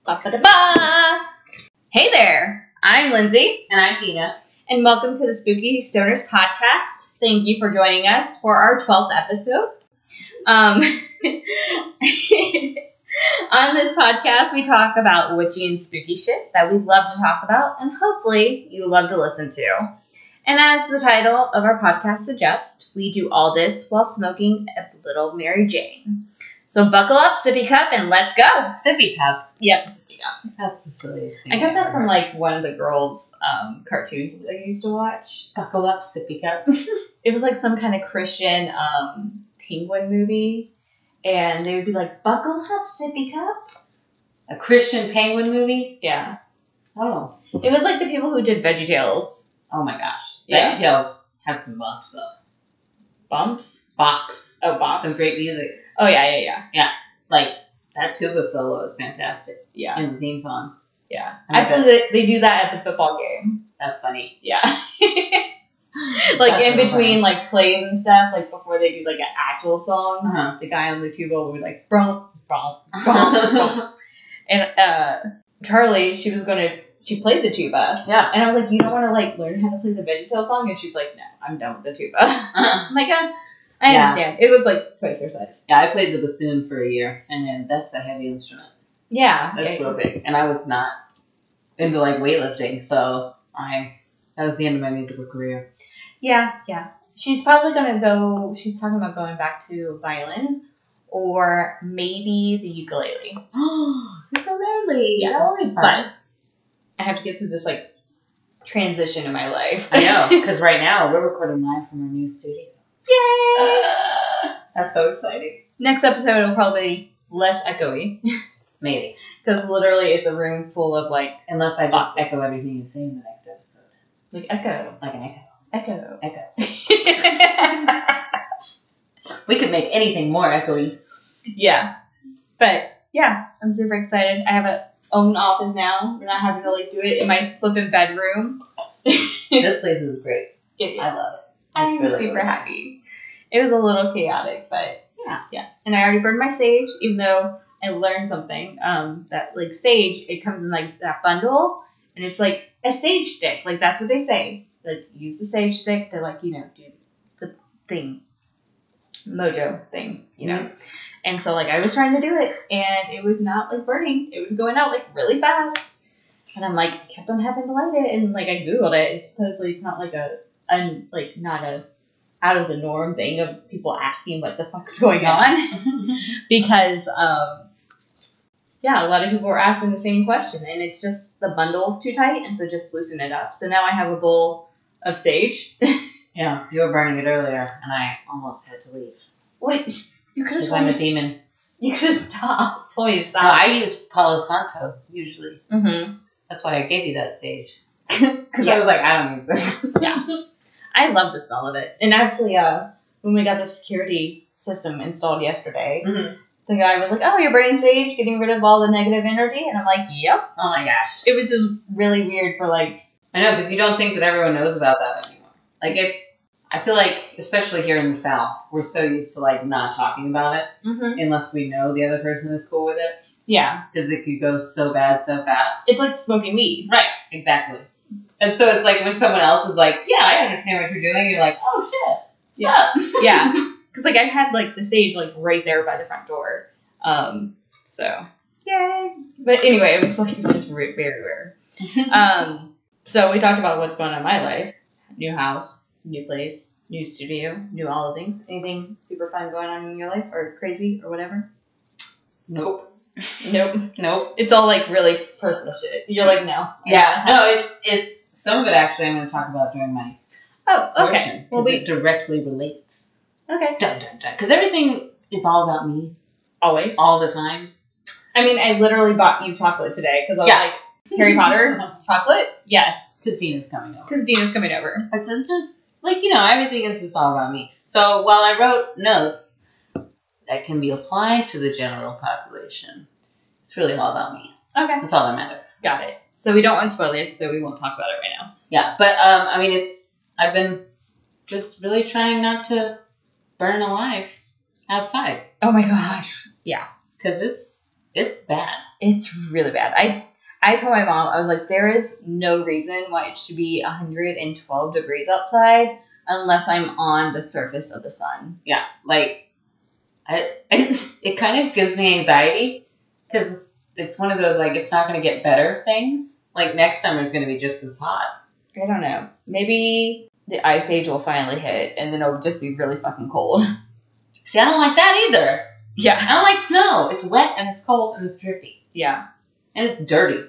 Ba-ba-da-ba! Hey there, I'm Lindsey. And I'm Denah. And welcome to the Spooky Stonerzzz Podcast. Thank you for joining us for our 12th episode. On this podcast, we talk about witchy and spooky shit that we love to talk about, and hopefully you love to listen to. And as the title of our podcast suggests, we do all this while smoking a little Mary Jane. So buckle up, sippy cup, and let's go. Sippy cup. Yep, sippy cup. That's the silliest thing. I got that from like one of the girls' cartoons that I used to watch. Buckle up, sippy cup. It was like some kind of Christian penguin movie, and they would be like, "Buckle up, sippy cup." A Christian penguin movie? Yeah. Oh. It was like the people who did VeggieTales. Oh my gosh. Yeah. VeggieTales had some bumps though. Bumps? Box. Oh, box. Some great music. Oh yeah. Yeah. Like, that tuba solo is fantastic. Yeah. And the theme song. Yeah. Actually, they do that at the football game. That's funny. Yeah. Like, in between, like, plays and stuff, like, before they do, like, an actual song, the guy on the tuba would be like, brum, brum, brum, brum. And, Charlie, she played the tuba. Yeah. And I was like, you don't want to, like, learn how to play the VeggieTales song? And she's like, no, I'm done with the tuba. I'm like, I understand. It was, like, twice her size. Yeah, I played the bassoon for a year, and then that's a heavy instrument. Yeah. That's real big. And I was not into, like, weightlifting, so that was the end of my musical career. Yeah. She's probably going to she's talking about going back to violin or maybe the ukulele. Ukulele! Yeah. That would be fun. But I have to get through this, like, transition in my life. I know, because right now we're recording live from our new studio. Yay! That's so exciting. Next episode will probably be less echoey. Maybe. Because literally it's a room full of, like, unless I just boxes. echo everything you say in the next episode. Like echo. Like an echo. Echo. We could make anything more echoey. Yeah. But, yeah, I'm super excited. I have a own office now. We're not having to, like, do it in my flippin' bedroom. This place is great. I love it. I'm really, super really happy. It was a little chaotic, but yeah. And I already burned my sage, even though I learned something. That, like, sage, it comes in, like, that bundle, and it's, like, a sage stick. Like, that's what they say. Like, use the sage stick to, like, you know, do the thing. Mojo thing, you know. Mm-hmm. And so, like, I was trying to do it, and it was not, like, burning. It was going out, like, really fast. And I'm, like, I kept on having to light it, and, like, I Googled it. It's supposedly it's not, like, not a out of the norm thing of people asking what the fuck's going on. Because, a lot of people were asking the same question, and it's just the bundle's too tight, and so just loosen it up. So now I have a bowl of sage. Yeah, you were burning it earlier, and I almost had to leave. Wait, you could have told me. I'm a demon. You could have stopped. Told me to stop. No, I use Palo Santo, usually. Mm-hmm. That's why I gave you that sage. Because I was like, I don't need this. Yeah. I love the smell of it. And actually, when we got the security system installed yesterday, the guy was like, oh, you're burning sage, getting rid of all the negative energy? And I'm like, yep. Oh my gosh. It was just really weird for, like... I know, because you don't think that everyone knows about that anymore. Like, I feel like, especially here in the South, we're so used to, like, not talking about it unless we know the other person is cool with it. Yeah. Because it could go so bad so fast. It's like smoking weed. Right. Exactly. And so it's like when someone else is like, yeah, I understand what you're doing, you're like, oh, shit. What's up? Yeah. Because, like, I had, like, the sage, like, right there by the front door. So, yay. But anyway, it was, like, just very rare. So we talked about what's going on in my life. New house, new place, new studio, new all the things. Anything super fun going on in your life or crazy or whatever? Nope. It's all, like, really personal shit. You're like, no. Yeah. No, it's some of it, actually, I'm going to talk about during my portion. Well, it directly relates. Okay. Dun, dun, dun. Because everything is all about me. Always. All the time. I mean, I literally bought you chocolate today because I was like, Harry Potter chocolate? Yes. Because Denah's coming over. It's just, like, you know, everything is just all about me. So while I wrote notes that can be applied to the general population, it's really all about me. Okay. That's all that matters. Got it. So we don't want spoilers, so we won't talk about it right now. Yeah, but, I mean, I've been just really trying not to burn alive outside. Oh my gosh. Yeah. Because It's bad. It's really bad. I told my mom, I was like, there is no reason why it should be 112 degrees outside unless I'm on the surface of the sun. Yeah, like, it kind of gives me anxiety because it's one of those, like, it's not going to get better things. Like, next summer is going to be just as hot. I don't know. Maybe the ice age will finally hit and then it'll just be really fucking cold. See, I don't like that either. Yeah. I don't like snow. It's wet and it's cold and it's drippy. Yeah. And it's dirty.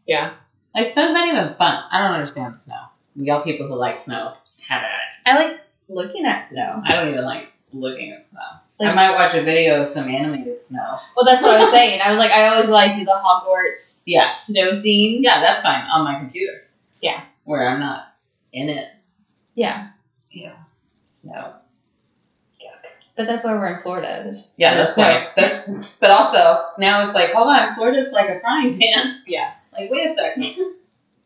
Yeah. Like, snow's not even fun. I don't understand snow. Y'all people who like snow, have at it. I like looking at snow. I don't even like looking at snow. Like, I might watch a video of some animated snow. Well, that's what I was saying. I was like, I always like do the Hogwarts snow scenes. Yeah, that's fine. On my computer. Yeah. Where I'm not in it. Yeah. Yeah. Snow. But that's why we're in Florida. Yeah, that's why. But also, now it's like, hold on, Florida's like a frying pan. Yeah. Like, wait a sec.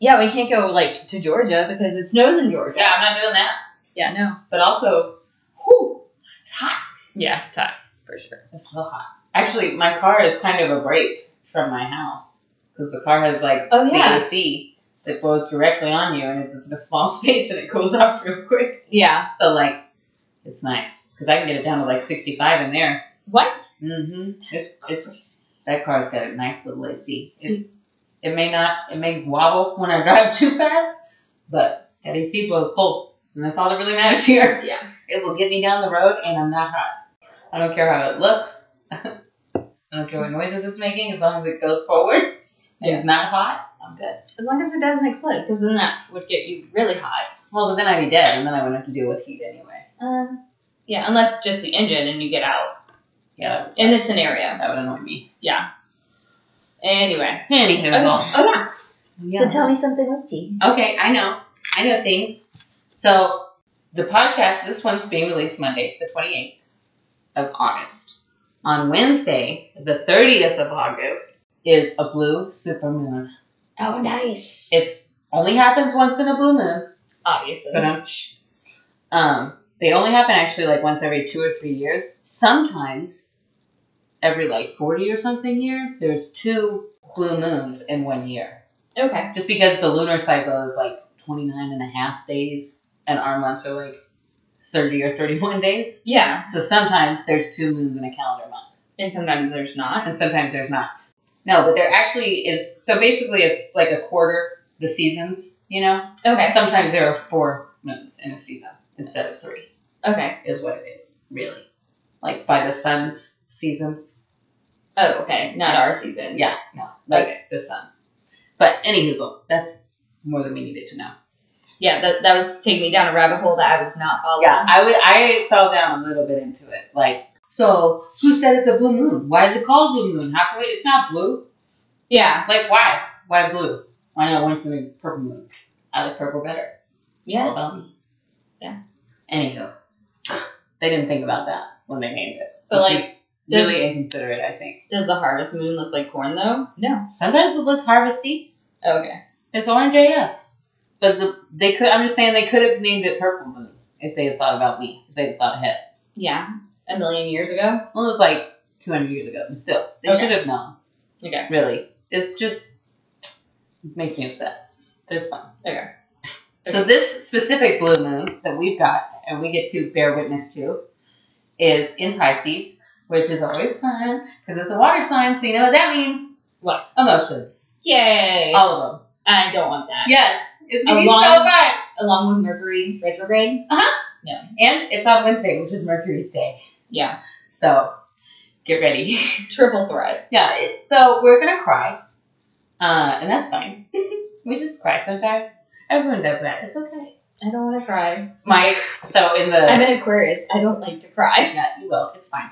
Yeah, we can't go, like, to Georgia because it snows in Georgia. Yeah, I'm not doing that. Yeah, no. But also, whew, it's hot. Yeah, it's hot. For sure. It's real hot. Actually, my car is kind of a break from my house. Because the car has, like, the AC that blows directly on you, and it's a small space, and it cools off real quick. Yeah. So, like, it's nice. Because I can get it down to, like, 65 in there. What? Mm-hmm. It's crazy. That car's got a nice little AC. It may wobble when I drive too fast, but that AC blows cold. And that's all that really matters here. Yeah. It will get me down the road, and I'm not hot. I don't care how it looks. I don't care what noises it's making, as long as it goes forward and it's not hot, I'm good. As long as it doesn't explode, because then that would get you really hot. Well, but then I'd be dead, and then I wouldn't have to deal with heat anyway. Yeah, unless just the engine and you get out. Yeah. In this scenario. That would annoy me. Yeah. Anyway. Anywho. Yeah. So tell me something witchy. Okay, I know things. So, the podcast, this one's being released Monday, the 28th of August. On Wednesday, the 30th of August, is a blue supermoon. Oh, nice. It only happens once in a blue moon. Obviously. They only happen actually like once every 2 or 3 years. Sometimes every like 40 or something years, there's 2 blue moons in 1 year. Okay. Just because the lunar cycle is like 29 and a half days and our months are like 30 or 31 days. Yeah. So sometimes there's 2 moons in a calendar month. And sometimes there's not. And sometimes there's not. No, but there actually is. So basically it's like a quarter the seasons, you know? Okay. Sometimes there are 4 moons in a season instead of 3. Okay. Is what it is, really. Like by the sun's season. Oh, okay. Not our season. Yeah, no. Like the sun. But anywho, that's more than we needed to know. Yeah, that was taking me down a rabbit hole that I was not following. Yeah, I fell down a little bit into it. Like, so who said it's a blue moon? Why is it called blue moon? How come it's not blue? Yeah. Like, why? Why blue? Why not once in a purple moon? I like purple better. Yeah. All about me. Yeah. Anywho, they didn't think about that when they named it. But like, really inconsiderate, I think. Does the harvest moon look like corn though? No. Sometimes it looks harvesty. Okay. It's orange AF. But I'm just saying they could have named it purple moon if they had thought about me. If they had thought ahead. Yeah. A million years ago? Well, it was like 200 years ago. But still, they should have known. Okay. Really. It's just, it makes me upset. But it's fun. Okay. So this specific blue moon that we've got, and we get to bear witness to, is in Pisces, which is always fun, because it's a water sign, so you know what that means. What? Emotions. Yay! All of them. I don't want that. Yes. It's going to be so fun. Along with Mercury retrograde. Uh-huh. Yeah. And it's on Wednesday, which is Mercury's day. Yeah. So, get ready. Triple threat. Yeah. So, we're going to cry. And that's fine. We just cry sometimes. Everyone does that. It's okay. I don't want to cry. I'm an Aquarius. I don't like to cry. Yeah, you will. It's fine.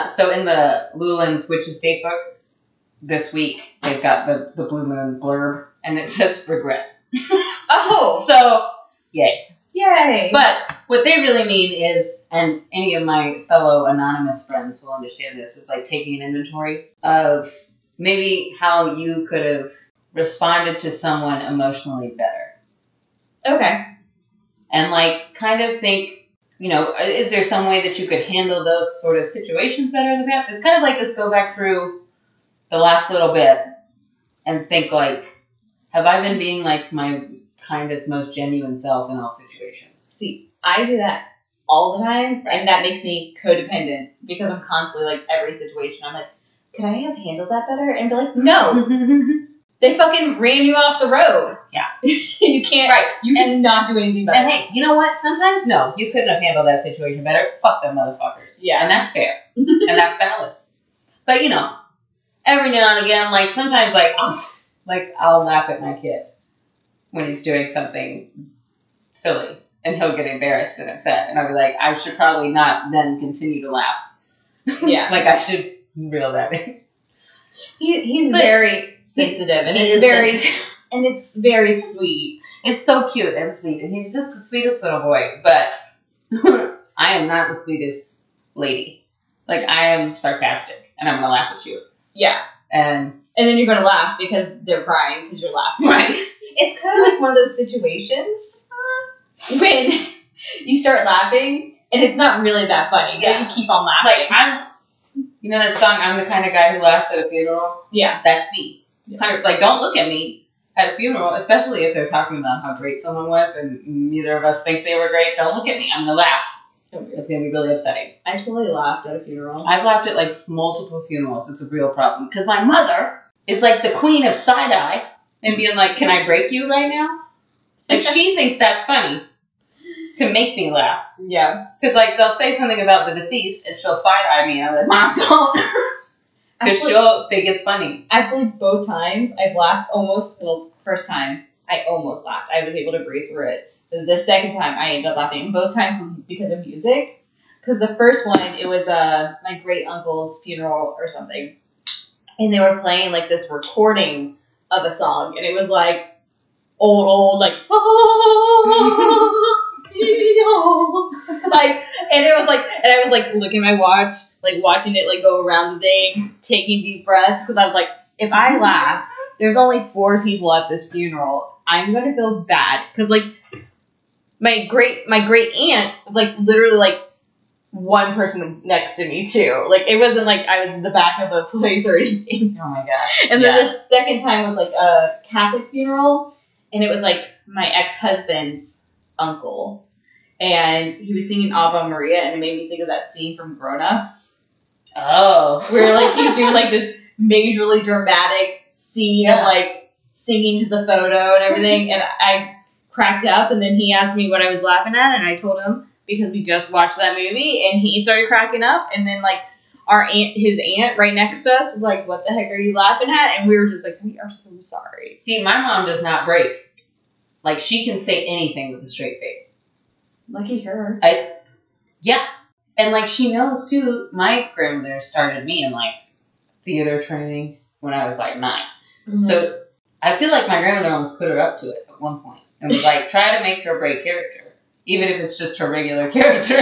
So in the Lulin's Witch's Date book this week, they've got the blue moon blurb, and it says regret. Oh! So, yay. Yay! But what they really mean is, and any of my fellow anonymous friends will understand this, is like taking an inventory of maybe how you could have responded to someone emotionally better. Okay. And like kind of think, you know, is there some way that you could handle those sort of situations better in the past? It's kind of like just go back through the last little bit and think, like, have I been being, like, my kindest, most genuine self in all situations? See, I do that all the time, and that makes me codependent because I'm constantly, like, every situation, I'm like, could I have handled that better? And be like, no. They fucking ran you off the road. Yeah. You can't, you cannot do anything better. And hey, you know what? Sometimes, no, you couldn't have handled that situation better. Fuck them motherfuckers. Yeah. And that's fair. And that's valid. But, you know, every now and again, like, sometimes, like, I'll laugh at my kid when he's doing something silly. And he'll get embarrassed and upset. And I'll be like, I should probably not then continue to laugh. Yeah. Like, I should reel that in. He's very sensitive, and it's very sweet. It's so cute and sweet, and he's just the sweetest little boy. But I am not the sweetest lady. Like, I am sarcastic, and I'm gonna laugh at you. Yeah, and then you're gonna laugh because they're crying because you're laughing. Right. It's kind of like one of those situations when you start laughing, and it's not really that funny. Yeah, but you keep on laughing. Like you know that song, I'm the kind of guy who laughs at a funeral? Yeah. That's me. Like, don't look at me at a funeral, especially if they're talking about how great someone was and neither of us think they were great. Don't look at me. I'm going to laugh. It's going to be really upsetting. I totally laughed at a funeral. I've laughed at, like, multiple funerals. It's a real problem. Because my mother is, like, the queen of side-eye and being like, can I break you right now? Like, she thinks that's funny. To make me laugh. Yeah. Because, like, they'll say something about the deceased, and she'll side-eye me, and I'm like, Mom, don't! Because she'll think it's funny. Actually, both times, I've laughed first time, I almost laughed. I was able to breathe through it. The second time, I ended up laughing. Both times was because of music. Because the first one, it was my great-uncle's funeral or something. And they were playing, like, this recording of a song, and it was, like, old, like, like, and it was like, and I was like looking at my watch, like watching it like go around the thing, taking deep breaths, because I was like, if I laugh, there's only 4 people at this funeral, I'm gonna feel bad, because like my great aunt was like literally like one person next to me too, like it wasn't like I was in the back of a place or anything. Oh my gosh. And then the second time was like a Catholic funeral, and it was like my ex-husband's uncle, and he was singing Ave Maria, and it made me think of that scene from Grown Ups. Oh. Where like he's doing like this majorly dramatic scene of like singing to the photo and everything, and I cracked up, and then he asked me what I was laughing at, and I told him because we just watched that movie, and he started cracking up, and then like his aunt right next to us was like, what the heck are you laughing at? And we were just like, we are so sorry. See, my mom does not break. Like, she can say anything with a straight face. Lucky her. Yeah. And, like, she knows, too, my grandmother started me in, like, theater training when I was, like, 9. Mm-hmm. So, I feel like my grandmother almost put her up to it at one point. And was like, try to make her break character. Even if it's just her regular character.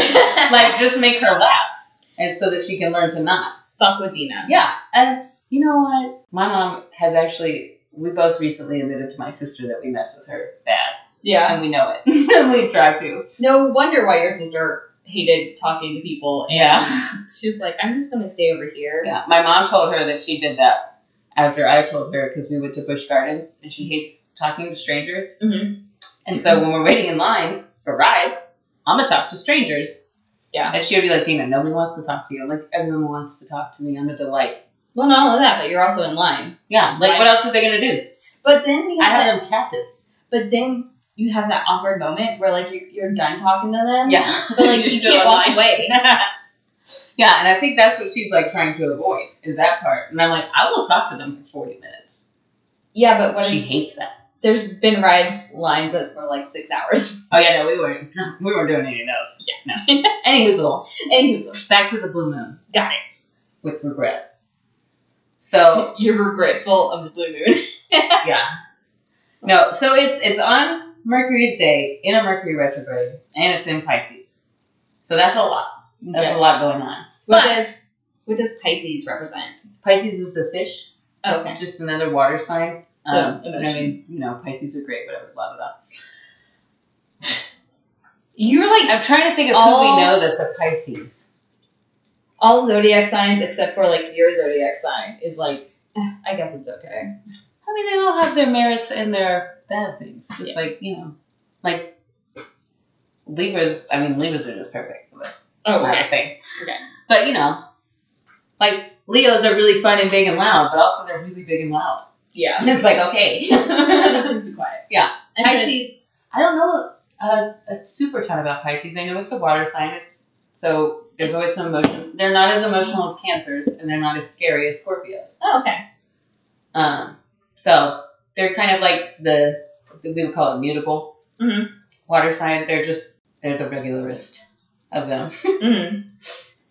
Like, just make her laugh. And so that she can learn to not. Fuck with Denah. Yeah. And, you know what? My mom has actually... We both recently admitted to my sister that we mess with her bad. Yeah. And we know it. And we try to. No wonder why your sister hated talking to people. And yeah. She's like, I'm just going to stay over here. Yeah. My mom told her that she did that after I told her, because we went to Busch Gardens, and she hates talking to strangers. Mm-hmm. And so when we're waiting in line for rides, I'm going to talk to strangers. Yeah. And she would be like, Denah, nobody wants to talk to you. I'm like, everyone wants to talk to me. I'm a delight. Well, not only that, but you're also in line. Yeah, like, what else are they going to do? But then I have them captive. But then you have that awkward moment where, like, you're done talking to them. Yeah. But, like, you can't walk away. Yeah, and I think that's what she's, like, trying to avoid, is that part. And I'm like, I will talk to them for 40 minutes. Yeah, but what she hates that. There's been lines that were, like, 6 hours. Oh, yeah, no, we weren't doing any of those. Yeah. No. Any hoozle. Back to the Blue Moon. Got it. With regret. So you're regretful of the blue moon. Yeah. No, so it's on Mercury's day in a Mercury retrograde, and it's in Pisces. So that's a lot. That's a lot going on. What does Pisces represent? Pisces is the fish. Oh, okay. It's just another water sign. I mean, you know, Pisces are great, whatever, blah, blah, blah. You're like... I'm trying to think of who we know that's a Pisces. All zodiac signs, except for, like, your zodiac sign, is, like, I guess it's okay. I mean, they all have their merits and their bad things. Just like, like Libras. I mean, Libras are just perfect. So that's not the same. Okay. But like Leos are really fun and big and loud, but also they're really big and loud. Yeah. And it's like, okay. Please be quiet. Yeah. Pisces. I don't know a super ton about Pisces. I know it's a water sign. So there's always some emotion. They're not as emotional as Cancers, and they're not as scary as Scorpios. Oh, okay. So they're kind of like we would call it mutable water sign. They're the regularist of them. Mm-hmm.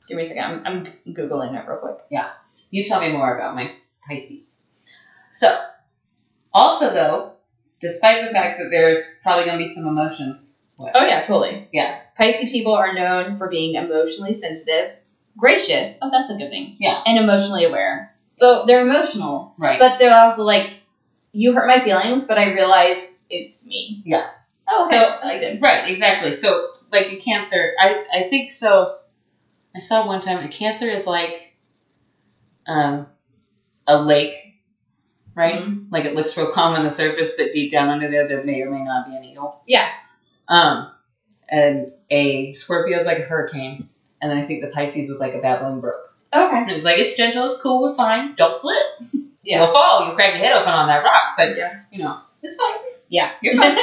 Give me a second. I'm Googling it real quick. Yeah. You tell me more about my Pisces. So, also though, despite the fact that there's probably going to be some emotions. Oh yeah, totally. Yeah. Pisces people are known for being emotionally sensitive, gracious. Oh, that's a good thing. Yeah. And emotionally aware. So they're emotional. Right. But they're also like, you hurt my feelings, but I realize it's me. Yeah. Oh, okay. So, right, exactly. So, like a Cancer, I think so. I saw one time a Cancer is like a lake, right? Mm-hmm. Like it looks real calm on the surface, but deep down under there may or may not be an eagle. Yeah. And a Scorpio is like a hurricane, and then I think the Pisces was like a babbling brook. Okay. And it's like, it's gentle, it's cool, it's fine, don't slip. Yeah. You'll fall, you'll crack your head open on that rock, but it's fine. Yeah, you're fine.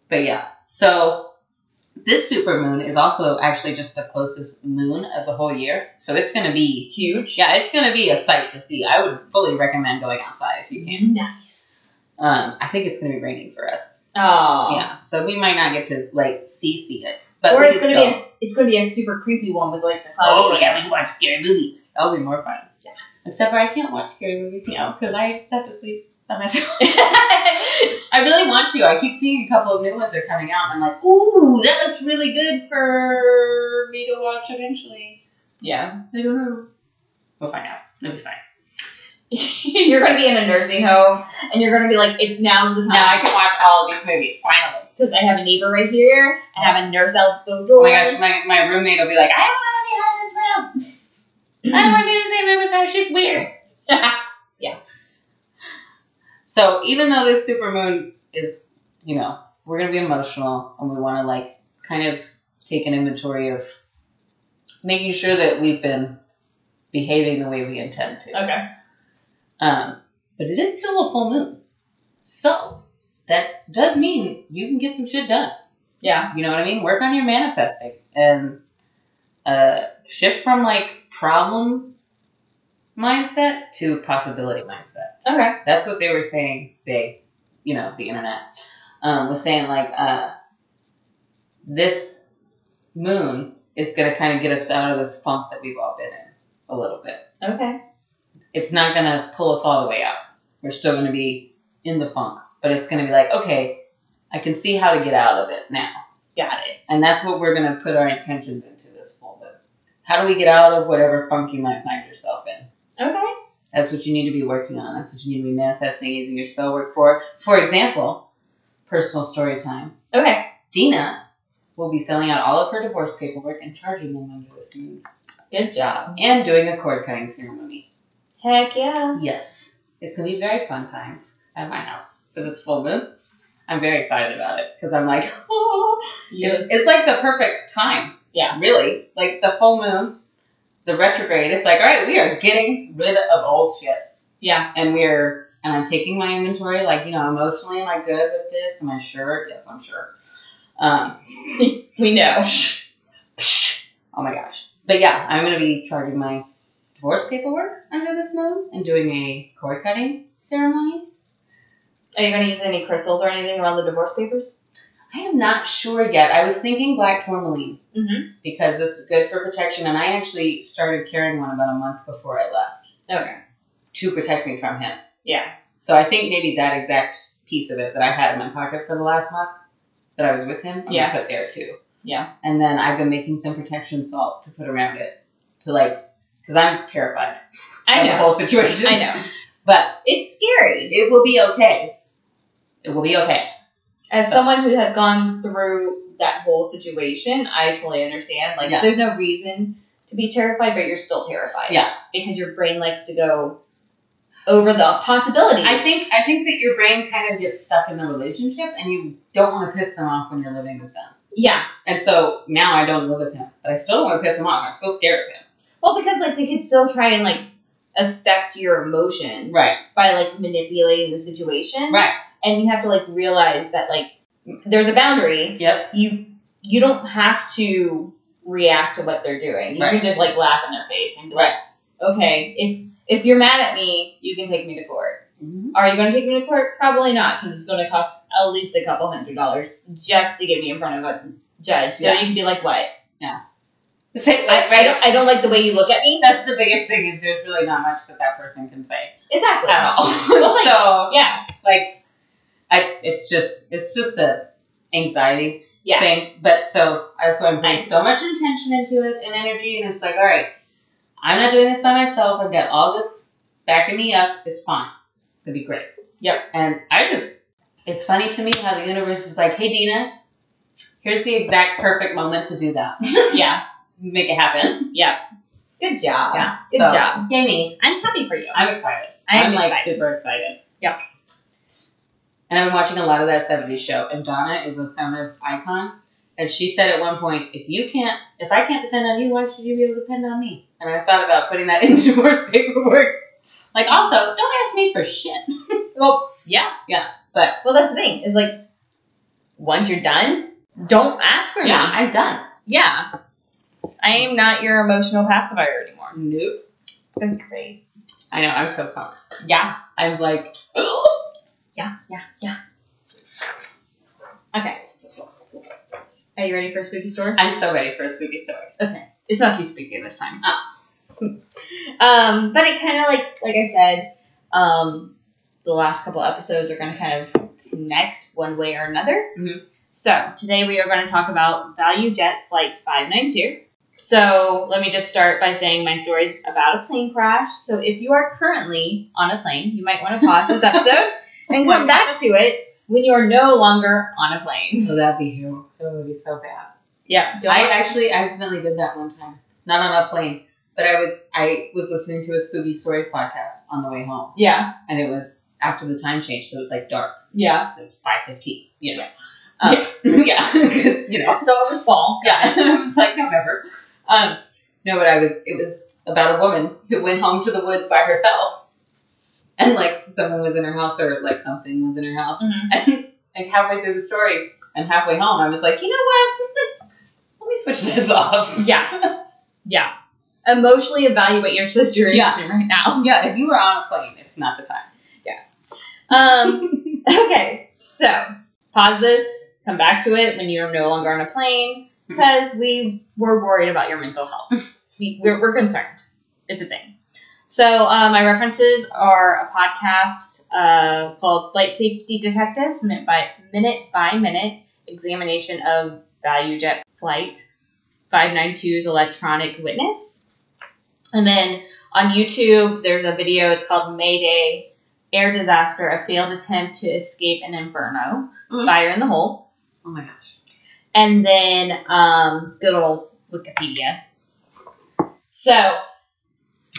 But yeah, so this supermoon is also actually just the closest moon of the whole year. So it's going to be huge. Yeah, it's going to be a sight to see. I would fully recommend going outside if you can. Nice. I think it's going to be raining for us. Oh. Yeah, so we might not get to see it. But or it's going to be a super creepy one with like the clouds. Oh yeah, we can watch a scary movie. That'll be more fun. Yes. Except for I can't watch scary movies now because I just have to sleep by myself. I really want to. I keep seeing a couple of new ones are coming out, and I'm like, ooh, that looks really good for me to watch eventually. Yeah. I don't know. We'll find out. It'll be fine. You're going to be in a nursing home, and you're going to be like, now's the time. Now I can watch all of these movies, finally. Because I have a neighbor right here. I have a nurse out the door. Oh my gosh, my roommate will be like, I don't want to be out of this room. I don't want to be in the same room with her. She's weird. Yeah. So even though this supermoon is, we're going to be emotional, and we want to like kind of take an inventory of making sure that we've been behaving the way we intend to. Okay. But it is still a full moon. So that does mean you can get some shit done. Yeah. You know what I mean? Work on your manifesting and shift from like problem mindset to possibility mindset. Okay. That's what they were saying. The internet was saying like this moon is going to kind of get us out of this funk that we've all been in a little bit. Okay. It's not going to pull us all the way out. We're still going to be in the funk. But it's going to be like, okay, I can see how to get out of it now. Got it. And that's what we're going to put our intentions into this full moon. How do we get out of whatever funk you might find yourself in? Okay. That's what you need to be working on. That's what you need to be manifesting, using your spell work for. For example, personal story time. Okay. Denah will be filling out all of her divorce paperwork and charging them under this moon. Good job. And doing a cord cutting ceremony. Heck yeah. Yes. It's going to be very fun times at my house for this full moon. I'm very excited about it because I'm like, oh. It's like the perfect time. Yeah. Really. Like the full moon, the retrograde, it's like, all right, we are getting rid of old shit. Yeah. And I'm taking my inventory, like, emotionally, am I good with this? Am I sure? Yes, I'm sure. We know. Oh my gosh. But yeah, I'm going to be charging my divorce paperwork under this moon and doing a cord cutting ceremony. Are you going to use any crystals or anything around the divorce papers? I am not sure yet. I was thinking black tourmaline because it's good for protection, and I actually started carrying one about a month before I left. Okay. To protect me from him. Yeah. So I think maybe that exact piece of it that I had in my pocket for the last month that I was with him, I'm going to put there too. Yeah. And then I've been making some protection salt to put around it to because I'm terrified of the whole situation. I know. But it's scary. It will be okay. It will be okay. As someone who has gone through that whole situation, I totally understand. There's no reason to be terrified, but you're still terrified. Yeah. Because your brain likes to go over the possibilities. I think that your brain kind of gets stuck in the relationship and you don't want to piss them off when you're living with them. Yeah. And so now I don't live with him, but I still don't want to piss him off. I'm still scared of him. Well, because like they could still try and like affect your emotions. Right. By like manipulating the situation. Right. And you have to like realize that like there's a boundary. Yep. You don't have to react to what they're doing. You can just like laugh in their face and be like, okay, if you're mad at me, you can take me to court. Mm-hmm. Are you going to take me to court? Probably not, because it's going to cost at least a couple $100 just to get me in front of a judge. So you can be like, what? Yeah. I don't like the way you look at me. That's the biggest thing is there's really not much that person can say. Exactly. At all. Well, like, so yeah. Like, it's just a anxiety thing. But so I'm putting so much intention into it and energy, and it's like, all right, I'm not doing this by myself. I've got all this backing me up. It's fine. It's gonna be great. Yep. And it's funny to me how the universe is like, hey, Denah, here's the exact perfect moment to do that. Yeah. Make it happen. Yeah. Good job. Yeah. Good job. Yay me. I'm happy for you. I'm excited. I'm like excited. super excited. Yep. And I've been watching a lot of that 70s show, and Denah is a feminist icon. And she said at one point, if I can't depend on you, why should you be able to depend on me? And I thought about putting that into divorce paperwork. Like, also, don't ask me for shit. Well, yeah. Yeah. But, well, that's the thing, is like, once you're done, don't ask for me. Yeah, I'm done. Yeah. I am not your emotional pacifier anymore. Nope. It's going to be great. I know, I'm so pumped. Yeah. I'm like, Yeah. Okay. Are you ready for a spooky story? I'm so ready for a spooky story. Okay. It's not too spooky this time. But it kind of like I said, the last couple episodes are going to kind of connect one way or another. Mm-hmm. So today we are going to talk about Valujet Flight 592. So let me just start by saying my story is about a plane crash. So if you are currently on a plane, you might want to pause this episode and come back to it when you are no longer on a plane. Oh, that would be so bad. Yeah. I actually accidentally did that one time. Not on a plane, but I was listening to a Spooky Stonerzzz podcast on the way home. Yeah. And it was after the time change, so it was like dark. Yeah. It was 5:15. You know. Yeah. You know. So it was fall. Yeah. It was like November. No, but it was about a woman who went home to the woods by herself. And like someone was in her house or like something was in her house. Mm-hmm. And like halfway through the story and halfway home, I was like, you know what? Let me switch this off. Yeah. Yeah. Emotionally evaluate your sister right now. Yeah, if you were on a plane, it's not the time. Yeah. Okay, so pause this, come back to it when you're no longer on a plane, because we were worried about your mental health. We're concerned. It's a thing. So my references are a podcast called Flight Safety Detectives, minute by minute examination of Valujet Flight 592's electronic witness. And then on YouTube, there's a video. It's called Mayday, Air Disaster, a failed attempt to escape an inferno, fire in the hole. Oh my gosh. And then good old Wikipedia. So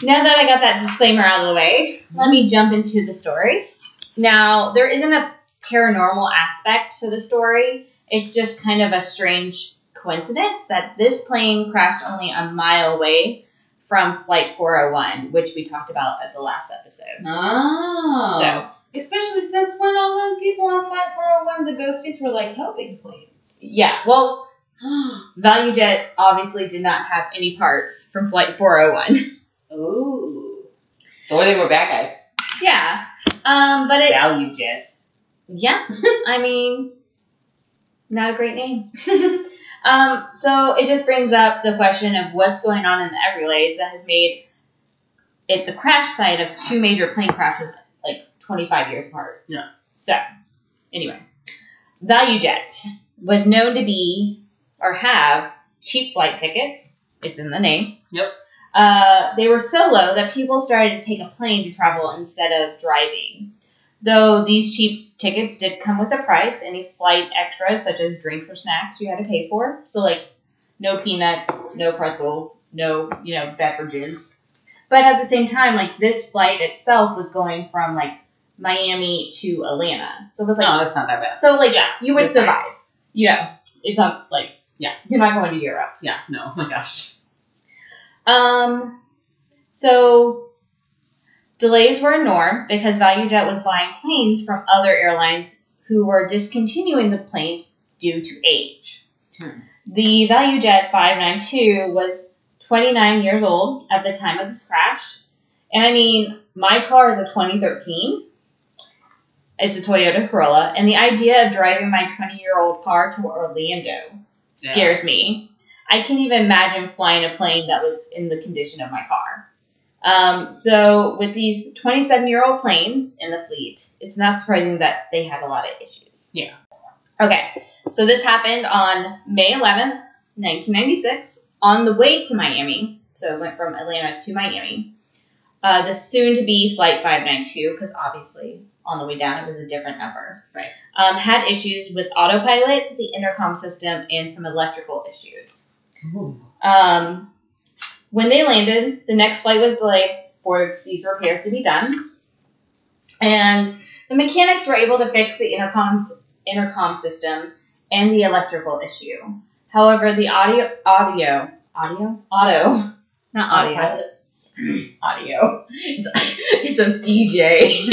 now that I got that disclaimer out of the way, let me jump into the story. Now, there isn't a paranormal aspect to the story. It's just kind of a strange coincidence that this plane crashed only a mile away from Flight 401, which we talked about at the last episode. Oh. So, especially since when all the people on Flight 401, the ghosties were like helping planes. Yeah, well, Valujet obviously did not have any parts from Flight 401. Ooh. Or they were bad guys. Yeah. But it... Valujet. Yeah. I mean, not a great name. So it just brings up the question of what's going on in the Everglades that has made it the crash site of two major plane crashes like 25 years apart. Yeah. So, anyway. Valujet was known to be or have cheap flight tickets. It's in the name. Yep. They were so low that people started to take a plane to travel instead of driving. Though these cheap tickets did come with a price, any flight extras such as drinks or snacks you had to pay for. So like no peanuts, no pretzels, no, beverages. But at the same time, like, this flight itself was going from, like, Miami to Atlanta. So it was like... No, that's not that bad. So, like, you would survive. Fine. It's not, like... Yeah. You're not going to Europe. Yeah, no. Oh, my gosh. So, delays were a norm because Valujet was buying planes from other airlines who were discontinuing the planes due to age. The Valujet 592 was 29 years old at the time of this crash. And I mean, my car is a 2013. It's a Toyota Corolla. And the idea of driving my 20-year-old car to Orlando scares me. I can't even imagine flying a plane that was in the condition of my car. So with these 27-year-old planes in the fleet, it's not surprising that they had a lot of issues. Yeah. Okay. So this happened on May 11th, 1996, on the way to Miami. So it went from Atlanta to Miami. The soon-to-be Flight 592, because obviously on the way down it was a different number. Right. Had issues with autopilot, the intercom system, and some electrical issues. Ooh. When they landed, the next flight was delayed for these repairs to be done. And the mechanics were able to fix the intercom system and the electrical issue. However, the audio, it's a DJ.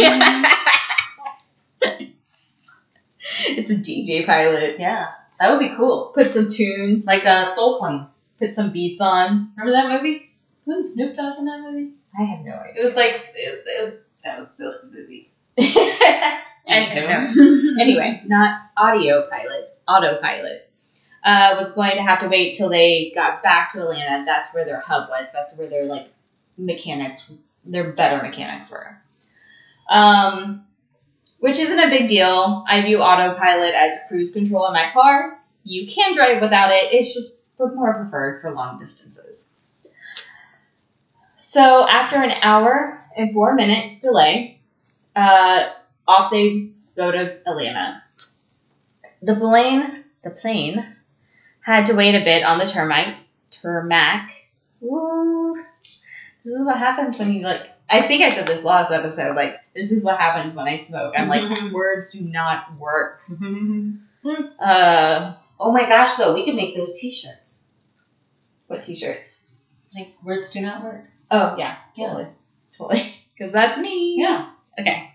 It's a DJ pilot. Yeah, that would be cool. Put some tunes. Like a Soul Plane. Put some beats on. Remember that movie? Wasn't Snoop Dogg in that movie? I have no idea. It was like, that was a silly movie. Anyway, not autopilot, was going to have to wait till they got back to Atlanta. That's where their hub was. That's where their, like, mechanics, their better mechanics were. Which isn't a big deal. I view autopilot as cruise control in my car. You can drive without it. It's just more preferred for long distances. So after an hour and 4-minute delay, off they go to Atlanta. The plane had to wait a bit on the tarmac. Woo. This is what happens when you, like, I think I said this last episode, like, this is what happens when I smoke. I'm like, words do not work. Oh my gosh, though, we could make those t-shirts. What t-shirts? Like, words do not work. Oh, yeah. Totally. Because that's me. Yeah. Okay.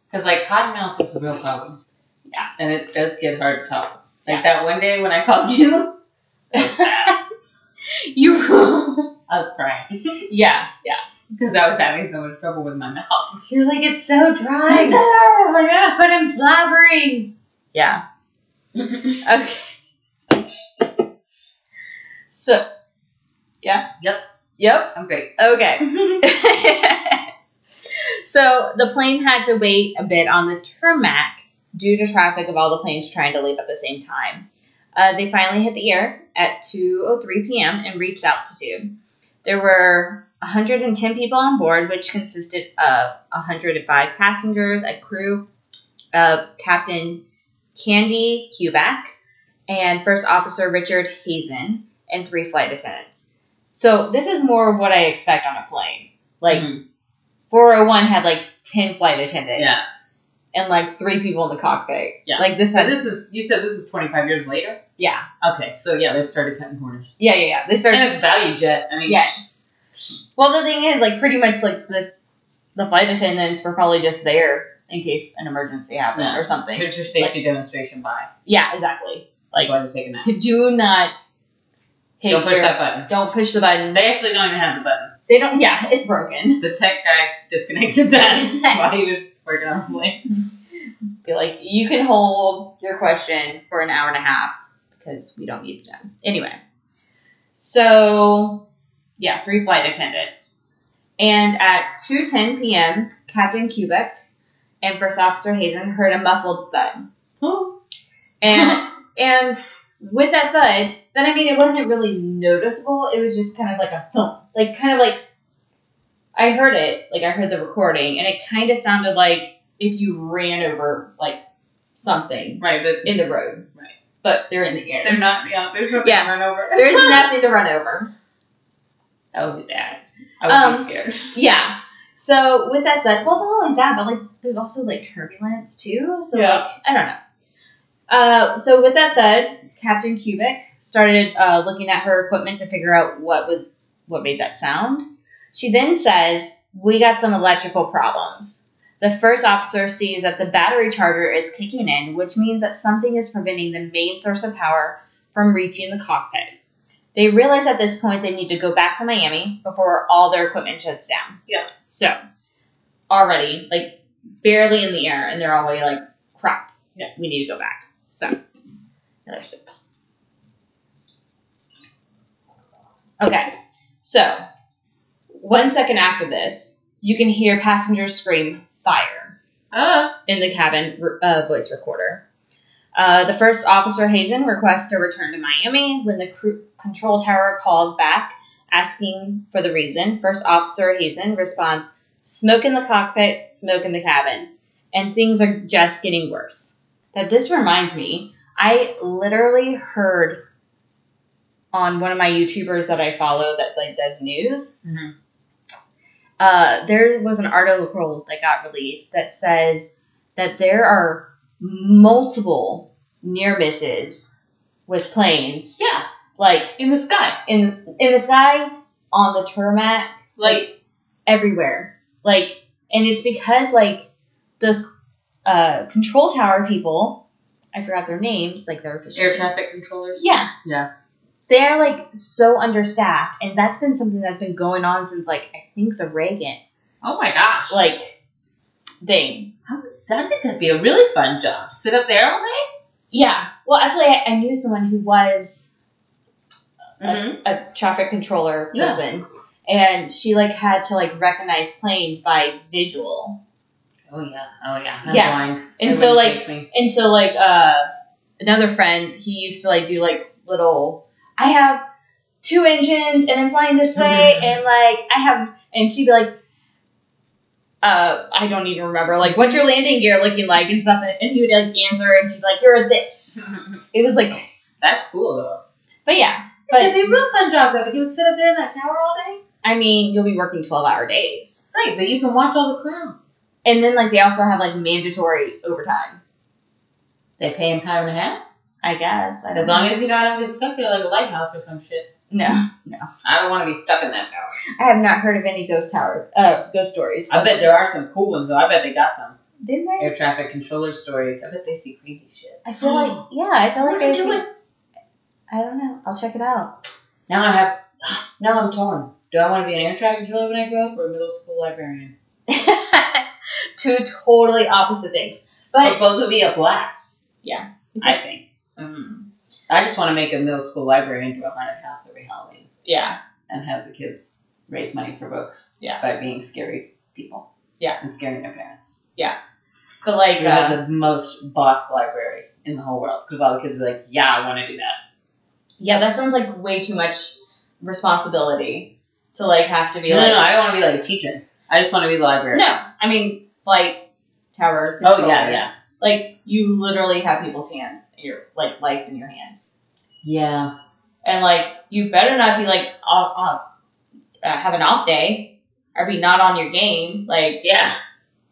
Because, like, cotton mouth is a real problem. Yeah. And it does get hard to talk. Like that one day when I called you. I was crying. Yeah. Because I was having so much trouble with my mouth. You're like, it's so dry. Oh my God. But I'm slobbering. Yeah. Okay. So, yeah. Yep. I'm great. Okay. So the plane had to wait a bit on the tarmac due to traffic of all the planes trying to leave at the same time. They finally hit the air at 2:03 p.m. and reached altitude. There were 110 people on board, which consisted of 105 passengers, a crew of Captain Candy Kuback and First Officer Richard Hazen, and 3 flight attendants. So this is more of what I expect on a plane. Like, 401 had, like, 10 flight attendants. Yeah. And, like, 3 people in the cockpit. Yeah. Like, you said this is 25 years later? Yeah. Okay, so yeah, they've started cutting corners. Yeah. They started. And it's Valujet. I mean, yeah. Well, the thing is, like, pretty much, like, the flight attendants were probably just there in case an emergency happened or something. Here's your safety demonstration by. Yeah, exactly. Like, go ahead and take a nap. Do not hit Don't push that button. Don't push the button. They actually don't even have the button. They don't. Yeah, it's broken. The tech guy disconnected that while he was working on the plane. Be like, you can hold your question for an hour and a half because we don't need them. Anyway. So, yeah, 3 flight attendants. And at 2:10 p.m., Captain Kubeck and First Officer Hazen heard a muffled thud. And with that thud, then, I mean, it wasn't really noticeable. It was just kind of like a thump. Like, kind of like, I heard it. Like, I heard the recording, and it kind of sounded like if you ran over, like, something in the road. Right. but they're in the air. They're not, there's nothing to run over. There's nothing to run over. That would be bad. I would be scared. Yeah. So with that said, well, not only that, but like there's also like turbulence too. So like I don't know. So with that said, Captain Cubic started looking at her equipment to figure out what made that sound. She then says, "We got some electrical problems." The first officer sees that the battery charger is kicking in, which means that something is preventing the main source of power from reaching the cockpit. They realize at this point they need to go back to Miami before all their equipment shuts down. Yeah. So, already, like, barely in the air, and they're already like, crap, we need to go back. So, another sip. Okay, so, 1 second after this, you can hear passengers scream, "Fire," in the cabin voice recorder. The first officer, Hazen, requests to return to Miami. When the control tower calls back, asking for the reason, First Officer Hazen responds, "Smoke in the cockpit, smoke in the cabin, and things are just getting worse." Now, this reminds me, I literally heard on one of my YouTubers that I follow that like does news. Mm-hmm. There was an article that got released that says that there are multiple near misses with planes. Yeah. Like in the sky. In the sky, on the tarmac, like everywhere. Like, and it's because like the control tower people, I forgot their names, like their air traffic controllers. Yeah. Yeah. They're like so understaffed, and that's been something that's been going on since like I think the Reagan. Oh my gosh. Like thing. I think that'd be a really fun job. Sit up there all day? Yeah. Well, actually, I knew someone who was a traffic controller person, and she like had to like recognize planes by visual. Oh yeah. I'm blind. And so like another friend, he used to like do like little. I have 2 engines, and I'm flying this way, and like I have, and she'd be like. I don't even remember, like, what's your landing gear looking like and stuff, and he would, like, answer, and she'd be like, you're this. It was, like... That's cool, though. But, yeah. It'd be a real fun job, though, if you would sit up there in that tower all day. I mean, you'll be working 12-hour days. Right, but you can watch all the clowns. And then, like, they also have, like, mandatory overtime. They pay him time and a half? I guess. As long as you don't get stuck there like a lighthouse or some shit. No. I don't want to be stuck in that tower. I have not heard of any ghost stories. I bet there are some cool ones, though. I bet they got some. Didn't they? Air traffic controller stories. I bet they see crazy shit. I feel like, I do it. I don't know. I'll check it out. Now I'm torn. Do I want to be an air traffic controller when I grow up, or a middle school librarian? 2 totally opposite things. But both would be a blast. Yeah. I think. I just want to make a middle school library into a haunted house every Halloween. Yeah. And have the kids raise money for books. Yeah. By being scary people. Yeah. And scaring their parents. Yeah. But like... We have the most boss library in the whole world. Because all the kids will be like, yeah, I want to do that. Yeah, that sounds like way too much responsibility to like have to be No, I don't want to be like a teacher. I just want to be the librarian. No, I mean, like, tower controller. Oh, yeah. Like, you literally have people's hands, your like life in your hands. Yeah. And like, you better not be like have an off day or be not on your game. Like, yeah,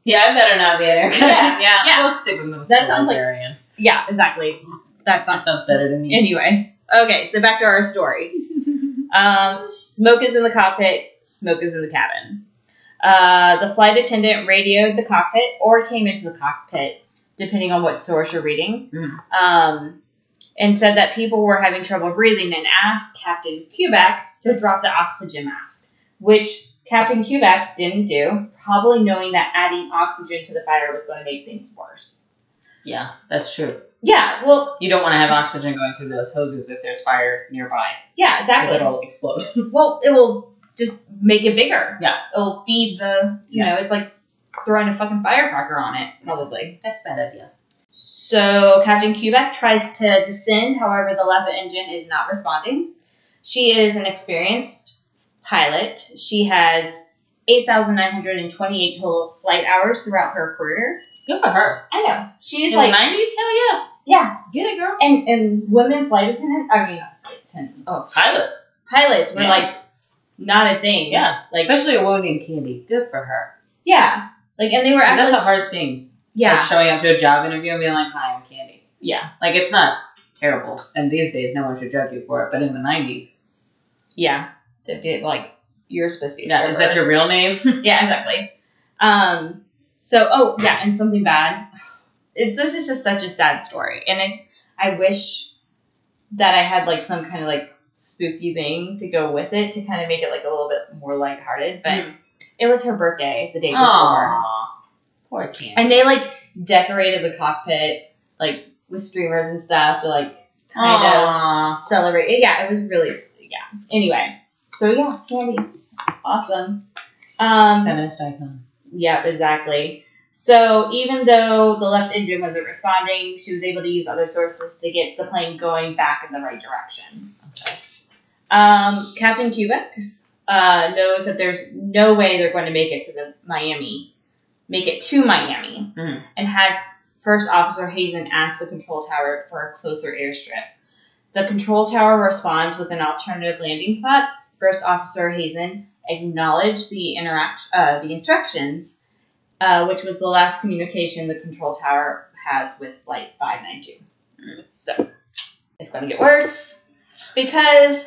I better not be there. Yeah. We'll stick with that sounds librarian. Like yeah, exactly. That sounds better to me. Anyway, okay, so back to our story. Smoke is in the cockpit. Smoke is in the cabin. The flight attendant radioed the cockpit or came into the cockpit, depending on what source you're reading, and said that people were having trouble breathing and asked Captain Cubic to drop the oxygen mask, which Captain Cubic didn't do, probably knowing that adding oxygen to the fire was going to make things worse. Yeah, that's true. Yeah, well... You don't want to have oxygen going through those hoses if there's fire nearby. Yeah, exactly. Because it'll explode. Well, it will just make it bigger. Yeah. It'll feed the... You know, it's like throwing a fucking firecracker on it, probably. That's a bad idea. So Captain Cubic tries to descend, however, the left engine is not responding. She is an experienced pilot. She has 8,928 total flight hours throughout her career. Good for her. I know. She's in like... the 90s? Hell yeah. Yeah. Get it, girl. And women flight attendants, not flight attendants. Oh, pilots were like not a thing. Yeah, like especially a woman named Candy. Good for her. Yeah, like, and they were actually. That's a hard thing. Yeah, like showing up to a job interview and being like, "Hi, I'm Candy." Yeah, like it's not terrible, and these days no one should judge you for it. But in the 90s, yeah, they'd be like, "You're supposed to be." Yeah, is that your real name? Yeah, exactly. And something bad. This is just such a sad story, and I wish that I had like some kind of like spooky thing to go with it to kind of make it like a little bit more lighthearted. But it was her birthday the day before. Aww. Poor Candy. And they like decorated the cockpit like with streamers and stuff to like kind of celebrate. Yeah, it was really Anyway, so yeah, Candy, awesome. Feminist icon. Yeah, exactly. So even though the left engine wasn't responding, she was able to use other sources to get the plane going back in the right direction. Okay. Captain Kubik knows that there's no way they're going to make it to Miami, and has First Officer Hazen ask the control tower for a closer airstrip. The control tower responds with an alternative landing spot. First Officer Hazen acknowledged the instructions, which was the last communication the control tower has with Flight 592. So, it's going to get worse because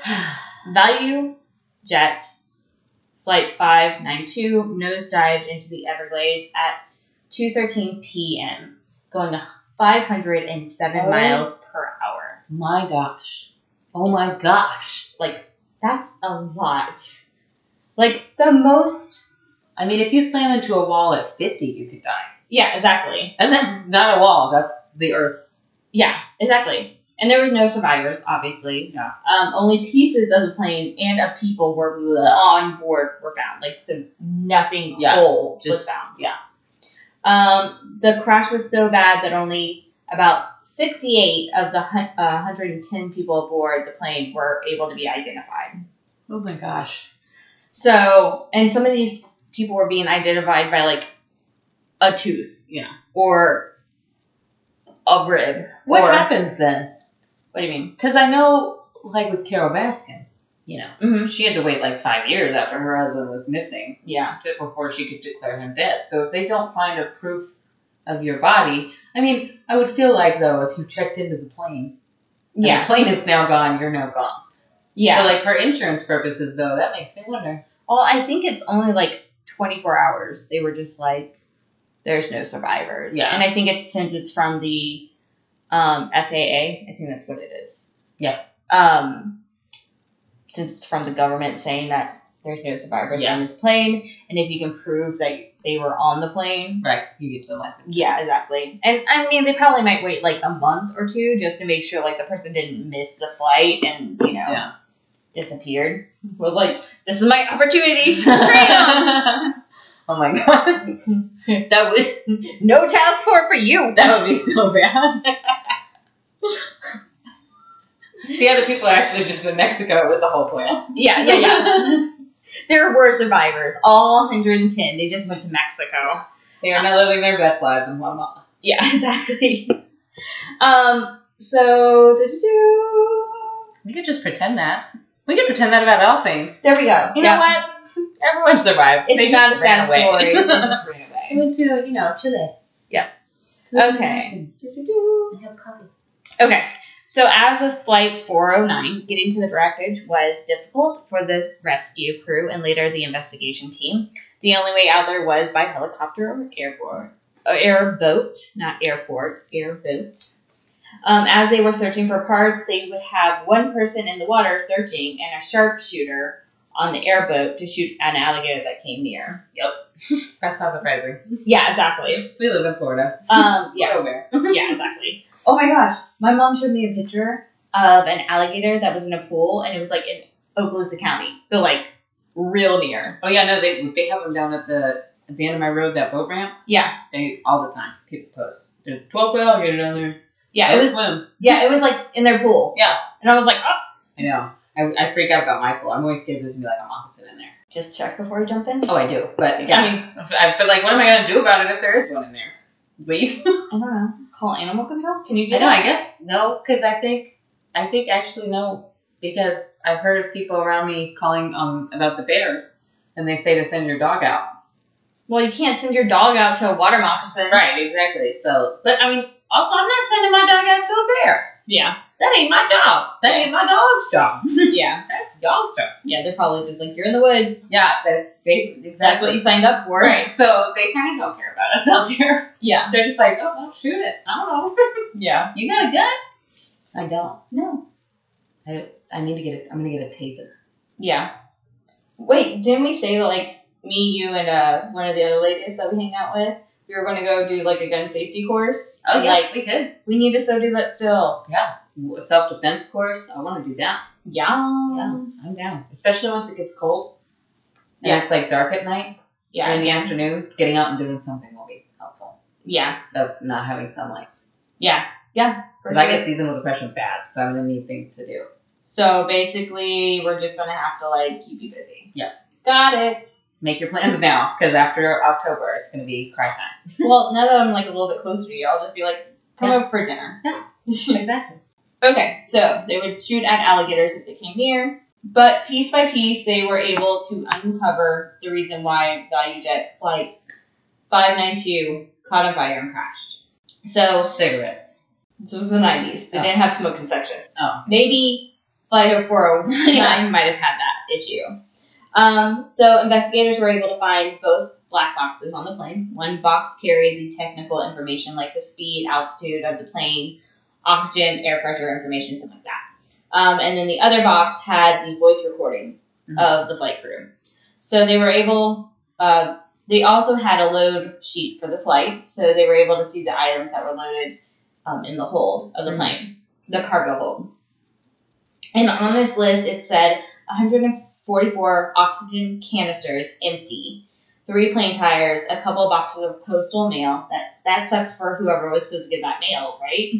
Valujet Flight 592 nosedived into the Everglades at 2:13 p.m., going 507 miles per hour. My gosh. Oh my gosh. Like, that's a lot. Like, the most... I mean, if you slam into a wall at 50, you could die. Yeah, exactly. And that's not a wall. That's the earth. Yeah, exactly. And there was no survivors, obviously. Yeah. Only pieces of the plane and of people were on board were found. Like, so nothing whole was found. Yeah. The crash was so bad that only about 68 of the 110 people aboard the plane were able to be identified. Oh my gosh. So, and some of these people were being identified by, like, a tooth. Yeah. Or a rib. What happens then? What do you mean? Because I know, like, with Carol Baskin, Mm-hmm. she had to wait, like, 5 years after her husband was missing. Yeah. Before she could declare him dead. So if they don't find a proof of your body... I mean, I would feel like, though, if you checked into the plane... the plane is now gone, you're now gone. Yeah. So, like, for insurance purposes, though, that makes me wonder. Well, I think it's only, like, 24 hours. They were just like, there's no survivors. Yeah. And I think since it's from the FAA, I think that's what it is. Yeah. Since it's from the government saying that there's no survivors on this plane, and if you can prove that they were on the plane. Right. You get to the license. Yeah, exactly. And, I mean, they probably might wait, like, a month or two just to make sure, like, the person didn't miss the flight and, disappeared. Was like, this is my opportunity to scream. Oh my god. That would... No child support for you. That would be so bad. The other people are actually just in Mexico. It was a whole plan. Yeah. There were survivors. All 110. They just went to Mexico. They are now living their best lives in Guatemala. Yeah, exactly. We could just pretend that. We could pretend that about all things. There we go. You know what? Everyone survived. It's not a sad story. They just ran away. I went to, Chile. Yeah. Okay. I have coffee. Okay. So as with Flight 409, getting to the wreckage was difficult for the rescue crew and later the investigation team. The only way out there was by helicopter or airboat, not airport, airboat. As they were searching for parts, they would have one person in the water searching and a sharpshooter on the airboat to shoot an alligator that came near. Yep. That's not surprising. Yeah, exactly. We live in Florida. Yeah. Yeah, exactly. Oh my gosh. My mom showed me a picture of an alligator that was in a pool, and it was like in Okaloosa County. So like real near. Oh yeah, no, they have them down at the end of my road, that boat ramp. Yeah. They all the time. People post. There's 12 alligator down there. Yeah, it was swim. Yeah, it was like in their pool. Yeah. And I was like, oh. I know. I freak out about my pool. I'm always scared there's gonna be like a moccasin in there. Just check before you jump in? Oh, I do. But yeah, I mean, I feel like, what am I gonna do about it if there is one in there? leave? I don't know. Call animal control? Can you do that? I guess no, because I think actually no, because I've heard of people around me calling about the bears, and they say to send your dog out. Well, you can't send your dog out to a water moccasin. Right, exactly. So, but I mean, also, I'm not sending my dog out to a bear. Yeah. That ain't my job. That ain't my dog's job. Yeah. That's y'all's job. Yeah, they're probably just like, you're in the woods. Yeah, that's basically exactly. That's what you signed up for. Right. So they kind of don't care about us out there. Yeah. They're just like, oh, well, shoot it. I don't know. Yeah. You got a gun? I don't. No. I need to get I'm going to get a taser. Yeah. Wait, didn't we say that, like, me, you, and one of the other ladies that we hang out with, we were going to go do, like, a gun safety course? Oh, and, yeah, like, we could. We need to so do that still. Yeah. A self-defense course. I want to do that. Yes. Yeah, I'm down. Especially once it gets cold. And it's, like, dark at night. Yeah. Or in the afternoon. Getting out and doing something will be helpful. Yeah. Of not having sunlight. Yeah. Yeah. Because I get seasonal depression bad, so I'm going to need things to do. So, basically, we're just going to have to, like, keep you busy. Yes. Got it. Make your plans now, because after October, it's going to be cry time. Well, now that I'm, like, a little bit closer to you, I'll just be like, come over for dinner. Yeah, exactly. Okay, so they would shoot at alligators if they came near, but piece by piece, they were able to uncover the reason why Valujet Flight 592 caught on fire and crashed. So, cigarettes. This was the 90s. They didn't have smoking sections. Oh. Maybe Flight 409 might have had that issue. So investigators were able to find both black boxes on the plane. One box carried the technical information like the speed, altitude of the plane, oxygen, air pressure information, stuff like that. And then the other box had the voice recording of the flight crew. So they were able, they also had a load sheet for the flight, so they were able to see the items that were loaded in the hold of the plane, the cargo hold. And on this list, it said 144 oxygen canisters empty, 3 plane tires, a couple boxes of postal mail. That sucks for whoever was supposed to get that mail, right?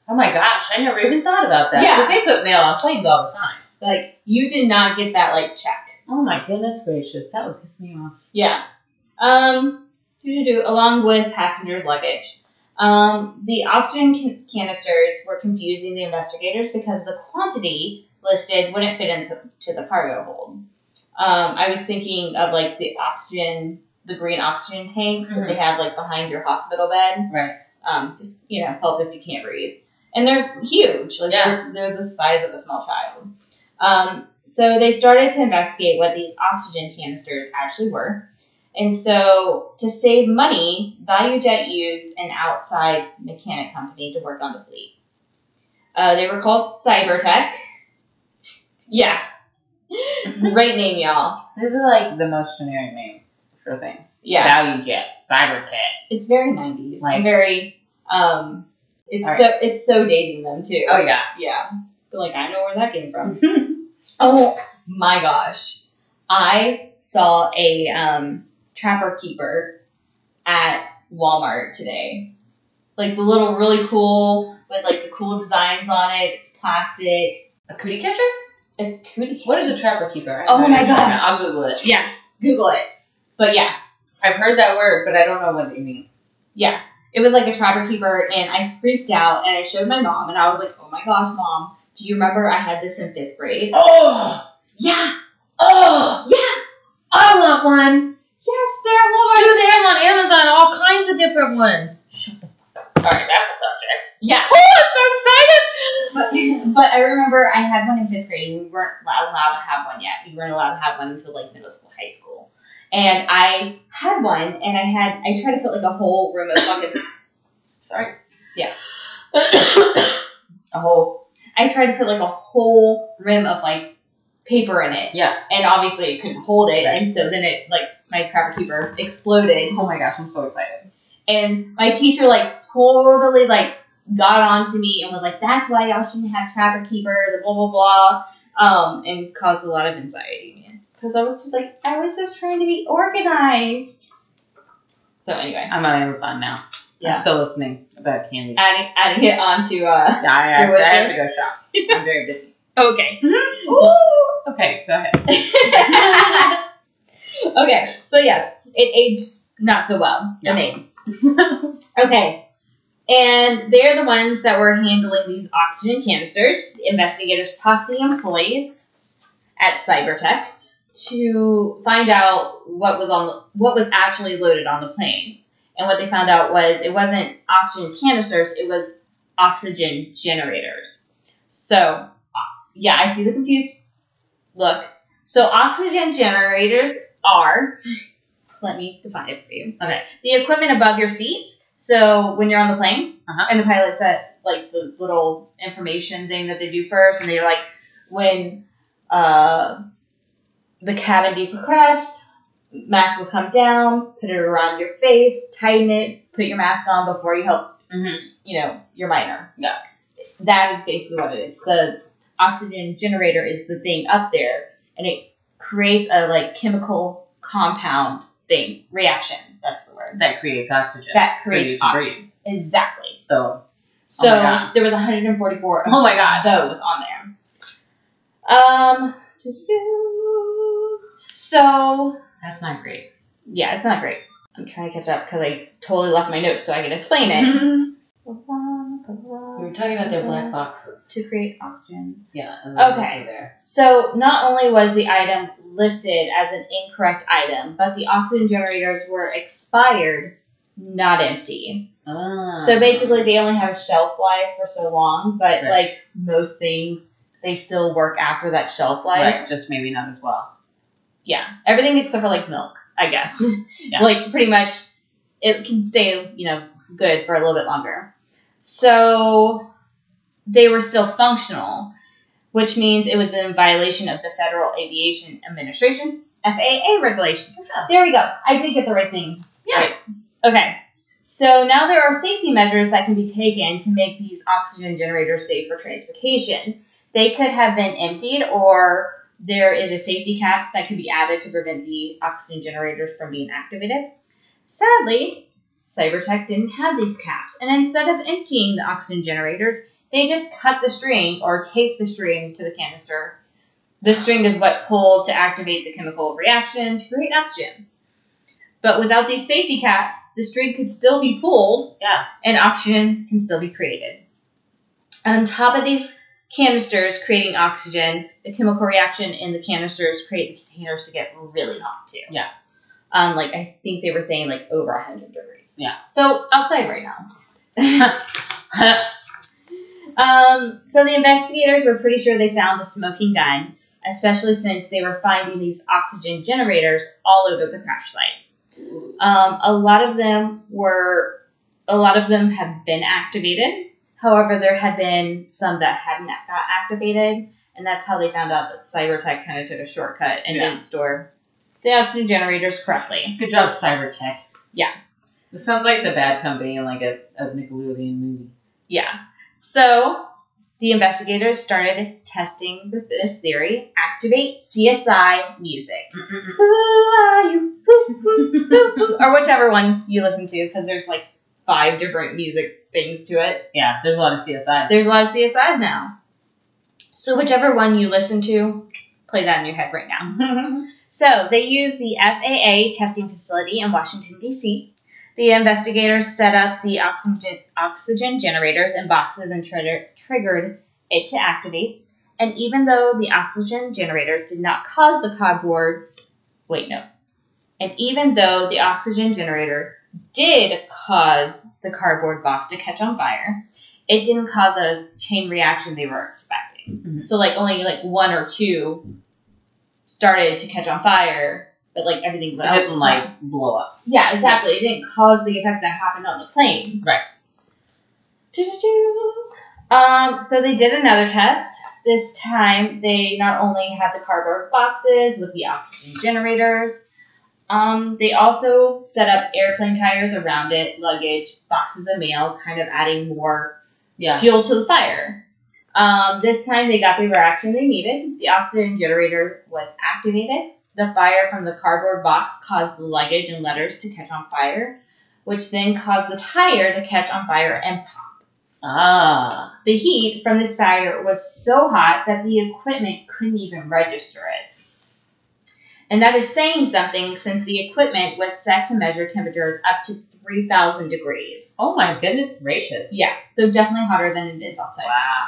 Oh my gosh, I never even thought about that. Yeah. Because they put mail on planes all the time. Like, you did not get that, like, check. Oh my goodness gracious, that would piss me off. Yeah. Along with passengers' luggage. The oxygen canisters were confusing the investigators because the quantity listed wouldn't fit into the cargo hold. I was thinking of, like, the green oxygen tanks that they have, like, behind your hospital bed. Right. Just, help if you can't breathe. And they're huge. Like, they're the size of a small child. So they started to investigate what these oxygen canisters actually were. And so, to save money, Valujet used an outside mechanic company to work on the fleet. They were called Cybertech. Yeah. Great name, y'all. This is like the most generic name for things. Yeah. Valujet, Cybertech. It's very 90s. Like, and very, it's so dating them, too. Oh, yeah. Yeah. But, like, I know where that came from. Oh, my gosh. I saw a, Trapper Keeper at Walmart today. Like, the little really cool, with, like, the cool designs on it. It's plastic. A cootie catcher? A cootie catcher? What is a Trapper Keeper? Oh my gosh. I'll Google it. Yeah, Google it. But yeah. I've heard that word, but I don't know what it means. Yeah. It was like a Trapper Keeper, and I freaked out, and I showed my mom, and I was like, oh my gosh, Mom, do you remember I had this in 5th grade? Oh! Yeah. Oh! Yeah. I want one. Yes, they're at Walmart. Dude, they have on Amazon all kinds of different ones. Shut the fuck up. Alright, that's a subject. Yeah. Oh, I'm so excited! But I remember I had one in 5th grade, and we weren't allowed to have one yet. We weren't allowed to have one until, like, middle school, high school. And I had one, and I tried to put, like, a whole room of fucking... Sorry. Yeah. I tried to put, like, a whole rim of, like, paper in it. Yeah. And obviously it couldn't hold it, right. And so then it, like, my Trapper Keeper exploded. Oh my gosh, I'm so excited. And my teacher, like, totally, like, got on to me and was like, that's why y'all shouldn't have Trapper Keepers, blah, blah, blah, and caused a lot of anxiety. Because I was just like, I was just trying to be organized. So anyway. I'm on Amazon now. Yeah. I'm still listening about candy. Adding it onto, I have to go shop. I'm very busy. Okay. Mm-hmm. Ooh. Okay, go ahead. Okay, so yes, it aged not so well. The names. Okay. And they're the ones that were handling these oxygen canisters. The investigators talked to the employees at Cybertech to find out what was actually loaded on the planes. And what they found out was it wasn't oxygen canisters, it was oxygen generators. So, yeah, I see the confused look. So, oxygen generators are, let me define it for you. Okay. The equipment above your seat. So, when you're on the plane, and the pilot set, like, the little information thing that they do first, and they're like, when the cabin decompress, mask will come down, put it around your face, tighten it, put your mask on before you help, your minor. Yeah. That is basically what it is. The oxygen generator is the thing up there, and it creates a, like, chemical compound thing, reaction. That's the word. That creates oxygen. That creates oxygen. Exactly. So there was 144 oh my God. Those on there. So that's not great. Yeah, it's not great. I'm trying to catch up because I totally left my notes so I can explain it. We were talking about their black boxes. To create oxygen. Yeah. Okay. There. So not only was the item listed as an incorrect item, but the oxygen generators were expired, not empty. So basically they only have a shelf life for so long, but like most things, they still work after that shelf life. Right, just maybe not as well. Yeah. Everything except for like milk, I guess. Yeah. Like pretty much it can stay, good for a little bit longer. So they were still functional, which means it was in violation of the Federal Aviation Administration, FAA regulations. Oh. There we go. I did get the right thing. Yeah. Right. Okay. So now there are safety measures that can be taken to make these oxygen generators safe for transportation. They could have been emptied, or there is a safety cap that could be added to prevent the oxygen generators from being activated. Sadly, Cybertech didn't have these caps, and instead of emptying the oxygen generators, they just cut the string or taped the string to the canister. The string is what pulled to activate the chemical reaction to create oxygen. But without these safety caps, the string could still be pulled, and oxygen can still be created. On top of these canisters creating oxygen, the chemical reaction in the canisters create the containers to get really hot too. Yeah. I think they were saying like over 100 degrees. Yeah. So outside right now. So the investigators were pretty sure they found a smoking gun, especially since they were finding these oxygen generators all over the crash site. A lot of them have been activated. However, there had been some that hadn't got activated, and that's how they found out that Cybertech kind of took a shortcut and didn't store the oxygen generators correctly. Good job, Cybertech. Yeah. It sounds like the bad company in like a Nickelodeon movie. Yeah. So the investigators started testing this theory. Activate CSI music. Who are you? Or whichever one you listen to, because there's like 5 different music things to it. Yeah, there's a lot of CSIs. There's a lot of CSIs now. So whichever one you listen to, play that in your head right now. So they used the FAA testing facility in Washington, D.C. The investigators set up the oxygen generators in boxes and triggered it to activate. And even though the oxygen generators did not cause the cardboard... And even though the oxygen generator did cause the cardboard box to catch on fire, it didn't cause a chain reaction they were expecting. Mm-hmm. So only 1 or 2 started to catch on fire, but everything else didn't blow up. Yeah, exactly. Yeah. It didn't cause the effect that happened on the plane. Right. So they did another test. This time, they not only had the cardboard boxes with the oxygen generators, they also set up airplane tires around it, luggage, boxes of mail, kind of adding more fuel to the fire. This time they got the reaction they needed. The oxygen generator was activated. The fire from the cardboard box caused the luggage and letters to catch on fire, which then caused the tire to catch on fire and pop. The heat from this fire was so hot that the equipment couldn't even register it. And that is saying something since the equipment was set to measure temperatures up to 3,000 degrees. Oh my goodness gracious. Yeah, so definitely hotter than it is outside. Wow.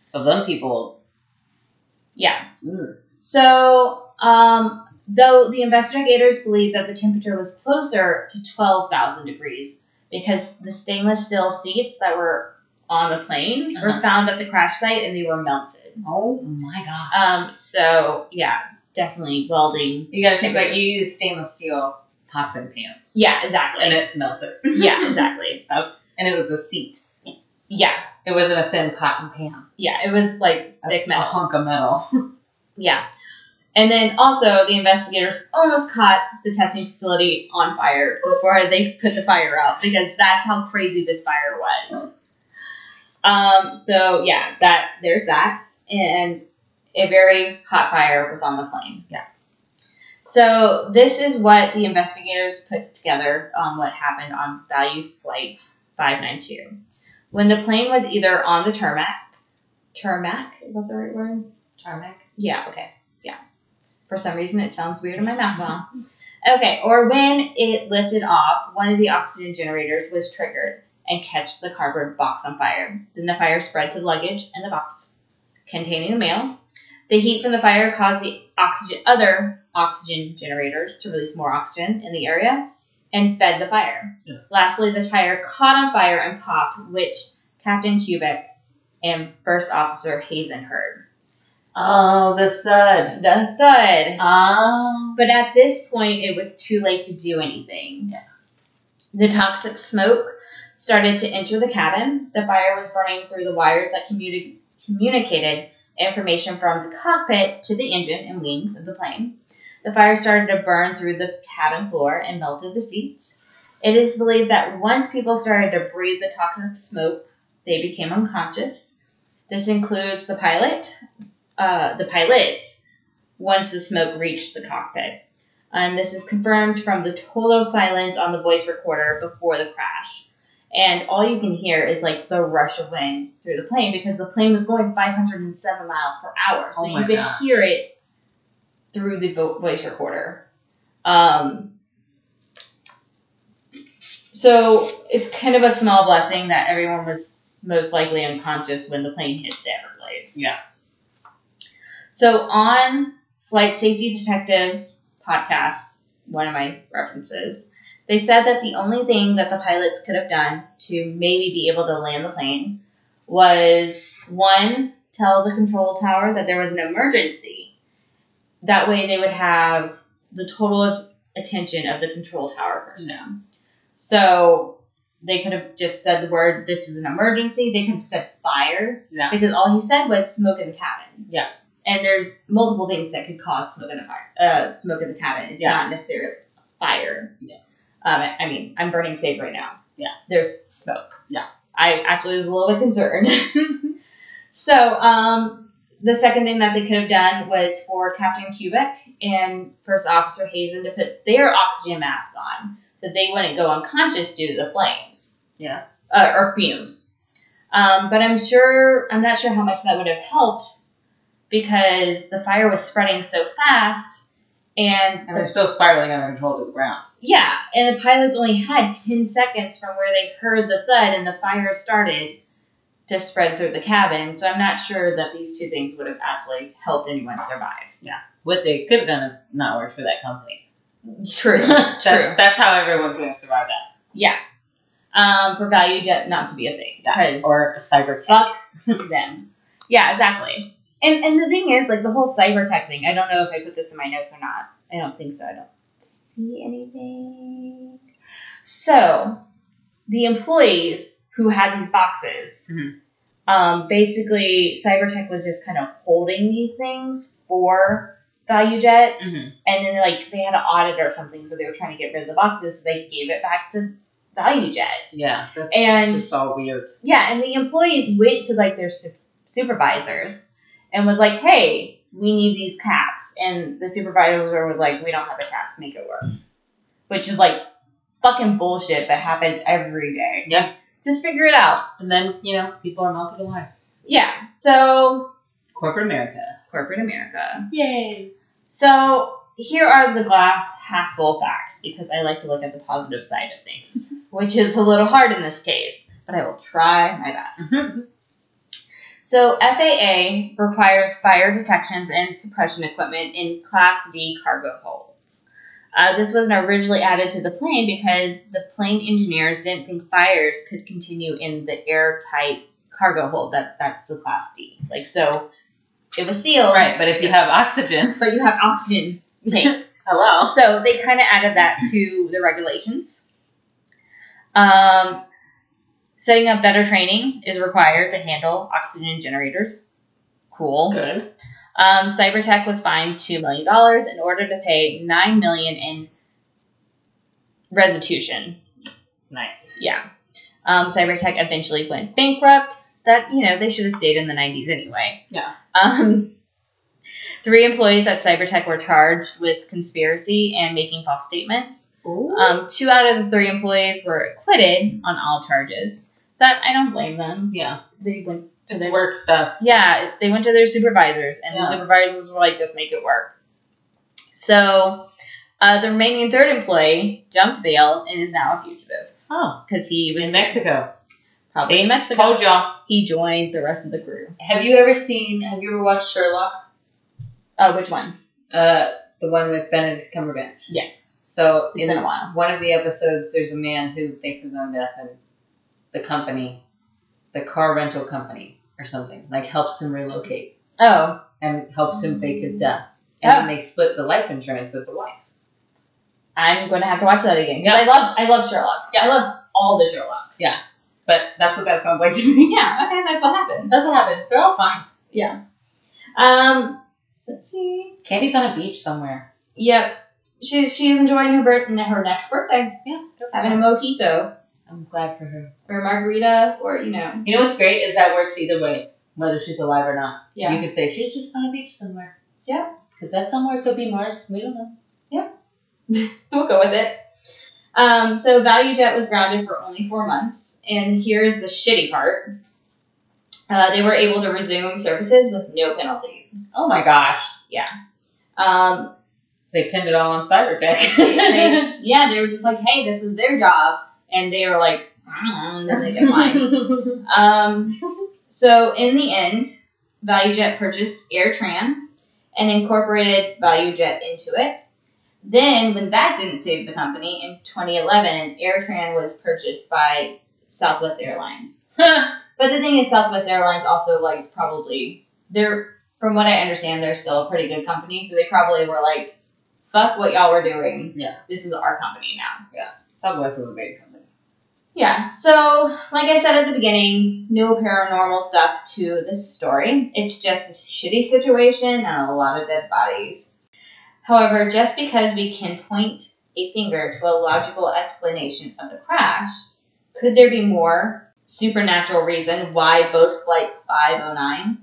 So them people... Yeah. So, though the investigators believe that the temperature was closer to 12,000 degrees because the stainless steel seats that were on the plane were found at the crash site and they were melted. Oh my gosh. So, yeah, definitely welding. You gotta think like you use stainless steel pots and pans. Yeah, exactly. And it melted. Yeah, exactly. And it was a seat. Yeah. It wasn't a thin cotton pan. Yeah, it was like thick metal. A hunk of metal. Yeah. And then also the investigators almost caught the testing facility on fire before they put the fire out because that's how crazy this fire was. So yeah, there's that. And a very hot fire was on the plane. Yeah. So this is what the investigators put together on what happened on Valujet Flight 592. When the plane was either on the tarmac, is that the right word? Tarmac? Yeah, okay. Yeah. For some reason it sounds weird in my mouth now. Okay, or when it lifted off, one of the oxygen generators was triggered and catch the cardboard box on fire. Then the fire spread to the luggage and the box containing the mail. The heat from the fire caused the other oxygen generators to release more oxygen in the area and fed the fire. Yeah. Lastly, the tire caught on fire and popped, which Captain Kubik and First Officer Hazen heard. Oh, the thud. The thud. Oh. But at this point, it was too late to do anything. Yeah. The toxic smoke started to enter the cabin. The fire was burning through the wires that communicated information from the cockpit to the engine and wings of the plane. The fire started to burn through the cabin floor and melted the seats. It is believed that once people started to breathe the toxic smoke, they became unconscious. This includes the pilots, once the smoke reached the cockpit. And this is confirmed from the total silence on the voice recorder before the crash. And all you can hear is like the rush of wind through the plane because the plane was going 507 miles per hour. So you could hear it through the voice recorder. So it's kind of a small blessing that everyone was most likely unconscious when the plane hit the Everglades. Yeah. So on Flight Safety Detectives podcast, one of my references, they said that the only thing that the pilots could have done to maybe be able to land the plane was, one, tell the control tower that there was an emergency. That way they would have the total attention of the control tower person. Yeah. So they could have just said the word, this is an emergency. They could have said fire. Yeah. Because all he said was smoke in the cabin. Yeah. And there's multiple things that could cause smoke in the cabin. It's not necessarily fire. Yeah. I mean, I'm burning sage right now. Yeah. There's smoke. Yeah. I actually was a little bit concerned. So, the second thing that they could have done was for Captain Kubik and First Officer Hazen to put their oxygen mask on so they wouldn't go unconscious due to the flames. Yeah. Or fumes. But I'm not sure how much that would have helped because the fire was spreading so fast and they're still spiraling out of control to the ground. Yeah, and the pilots only had 10 seconds from where they heard the thud and the fire started to spread through the cabin. So I'm not sure that these two things would have actually helped anyone survive. Yeah. What they could have done is not worked for that company. True. That's how everyone could have survived that. Yeah. For Valujet not to be a thing. Yeah. Or a cyber tech. Fuck them. Yeah, exactly. And the thing is, like, the whole cyber tech thing, I don't know if I put this in my notes or not. I don't think so. I don't see anything. So, the employees who had these boxes, basically, Cybertech was just kind of holding these things for Valujet, and then they had an audit or something, so they were trying to get rid of the boxes, so they gave it back to Valujet. Yeah, that's just all weird. Yeah, and the employees went to their supervisors and was like, "Hey, we need these caps," and the supervisors were like, "We don't have the caps, make it work," which is fucking bullshit that happens every day. Yeah. Just figure it out. And then, people are melted alive. Yeah. So. Corporate America. Corporate America. Yay. So, here are the glass half full facts, because I like to look at the positive side of things, which is a little hard in this case, but I will try my best. So FAA requires fire detections and suppression equipment in Class D cargo holds. This wasn't originally added to the plane because the plane engineers didn't think fires could continue in the airtight cargo hold. That's the Class D. Like, so it was sealed. Right, but if you have oxygen. But you have oxygen tanks. Hello. So they kind of added that to the regulations. Setting up better training is required to handle oxygen generators. Cool. Good. Cybertech was fined $2 million in order to pay $9 million in restitution. Nice. Yeah. Cybertech eventually went bankrupt. That, they should have stayed in the 90s anyway. Yeah. 3 employees at Cybertech were charged with conspiracy and making false statements. 2 out of the 3 employees were acquitted on all charges. That, I don't blame them. Yeah. They went to their work stuff. Yeah, they went to their supervisors, and the supervisors were like, just make it work. So, the remaining 3rd employee jumped bail and is now a fugitive. Oh. Because he was in Mexico. Probably in Mexico. Told y'all. He joined the rest of the crew. Have you ever watched Sherlock? Oh, which one? The one with Benedict Cumberbatch. Yes. So, it's been a while. One of the episodes, there's a man who fakes his own death, and the company, the car rental company or something, like helps him relocate. Oh. And helps him fake his death. And then they split the life insurance with the wife. I'm going to have to watch that again. Because I love Sherlock. Yeah. I love all the Sherlocks. Yeah. But that's what that sounds like to me. Yeah, okay, that's what happened. That's what happened. They're all fine. Yeah. Let's see. Candy's on a beach somewhere. Yep. She's enjoying her next birthday. Yeah. Having a mojito. I'm glad for her. Or a margarita, or, You know what's great is that works either way, whether she's alive or not. Yeah. You could say she's just on a beach somewhere. Yeah. Because that somewhere could be Mars. We don't know. Yeah. We'll go with it. So Valujet was grounded for only 4 months, and here's the shitty part. They were able to resume services with no penalties. Oh my gosh. Yeah. They pinned it all on Cybertech. They were just like, hey, this was their job. And they were like, and then they declined. So in the end, Valujet purchased AirTran and incorporated Valujet into it. Then, when that didn't save the company, in 2011, AirTran was purchased by Southwest Airlines. But the thing is, Southwest Airlines also, from what I understand, they're still a pretty good company, so they probably were like, fuck what y'all were doing. Yeah. This is our company now. Yeah. Southwest is a big company. Yeah, so, like I said at the beginning, no paranormal stuff to this story. It's just a shitty situation and a lot of dead bodies. However, just because we can point a finger to a logical explanation of the crash, could there be more supernatural reason why both Flight 509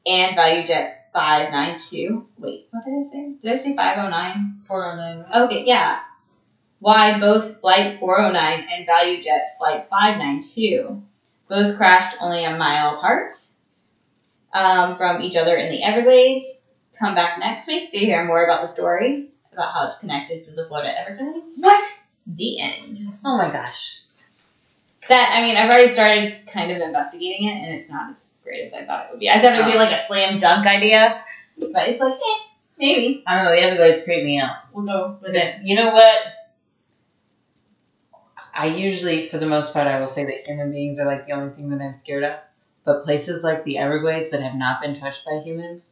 and Valujet 592... Wait, what did I say? Did I say 509? 409. Okay, yeah. Why both Flight 409 and Valujet Flight 592 both crashed only a mile apart from each other in the Everglades. Come back next week to hear more about the story, about how it's connected to the Florida Everglades. What? The end. Oh my gosh. I've already started kind of investigating it, and it's not as great as I thought it would be. I thought it would be like a slam dunk idea, but it's like, maybe. I don't know, the Everglades creep me out. We'll go with it. You know what? I usually, for the most part, I will say that human beings are like the only thing that I'm scared of. But places like the Everglades that have not been touched by humans,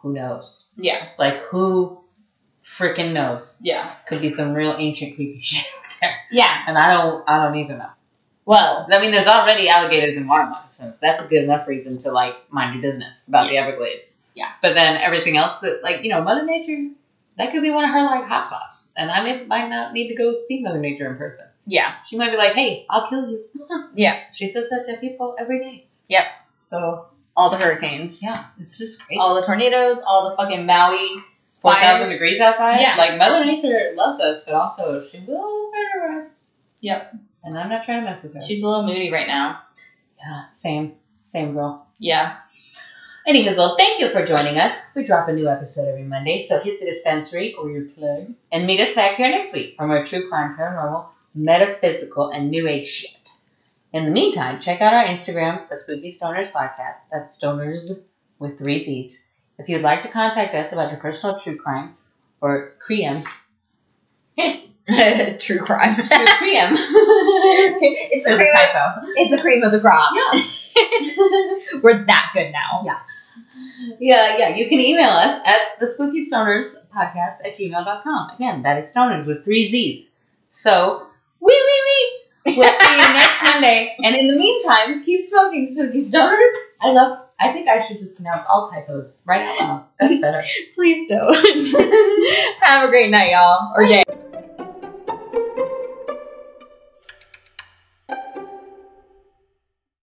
who knows? Yeah. Like, who freaking knows? Yeah. Could be some real ancient creepy shit out there. Yeah. And I don't even know. Well, there's already alligators and water moccasins. That's a good enough reason to, mind your business about the Everglades. Yeah. But then everything else that, Mother Nature, that could be one of her, hotspots. And I might not need to go see Mother Nature in person. Yeah. She might be like, hey, I'll kill you. Yeah. She says that to people every day. Yep. So, all the hurricanes. Yeah. It's just crazy. All the tornadoes, all the fucking Maui 4,000 degrees outside. Yeah. Mother Nature loves us, but also she will murder us. Yep. And I'm not trying to mess with her. She's a little moody right now. Yeah. Same girl. Yeah. Anyways, well, thank you for joining us. We drop a new episode every Monday, so hit the dispensary or your plug and meet us back here next week for more true crime, paranormal, metaphysical, and new age shit. In the meantime, check out our Instagram, the Spooky Stonerzzz Podcast. That's Stonerzzz with 3 Z's. If you'd like to contact us about your personal true crime or cream, true crime. True cream. It's a typo. It's a cream of the crop. Yeah. We're that good now. Yeah. You can email us at the Spooky Stonerzzz Podcast at gmail.com. Again, that is Stonerzzz with 3 Z's. So, wee. We'll see you next Monday. And in the meantime, keep smoking, Spooky Stonerzzz. I think I should just pronounce all typos right now. That's better. Please don't. Have a great night, y'all. Or day.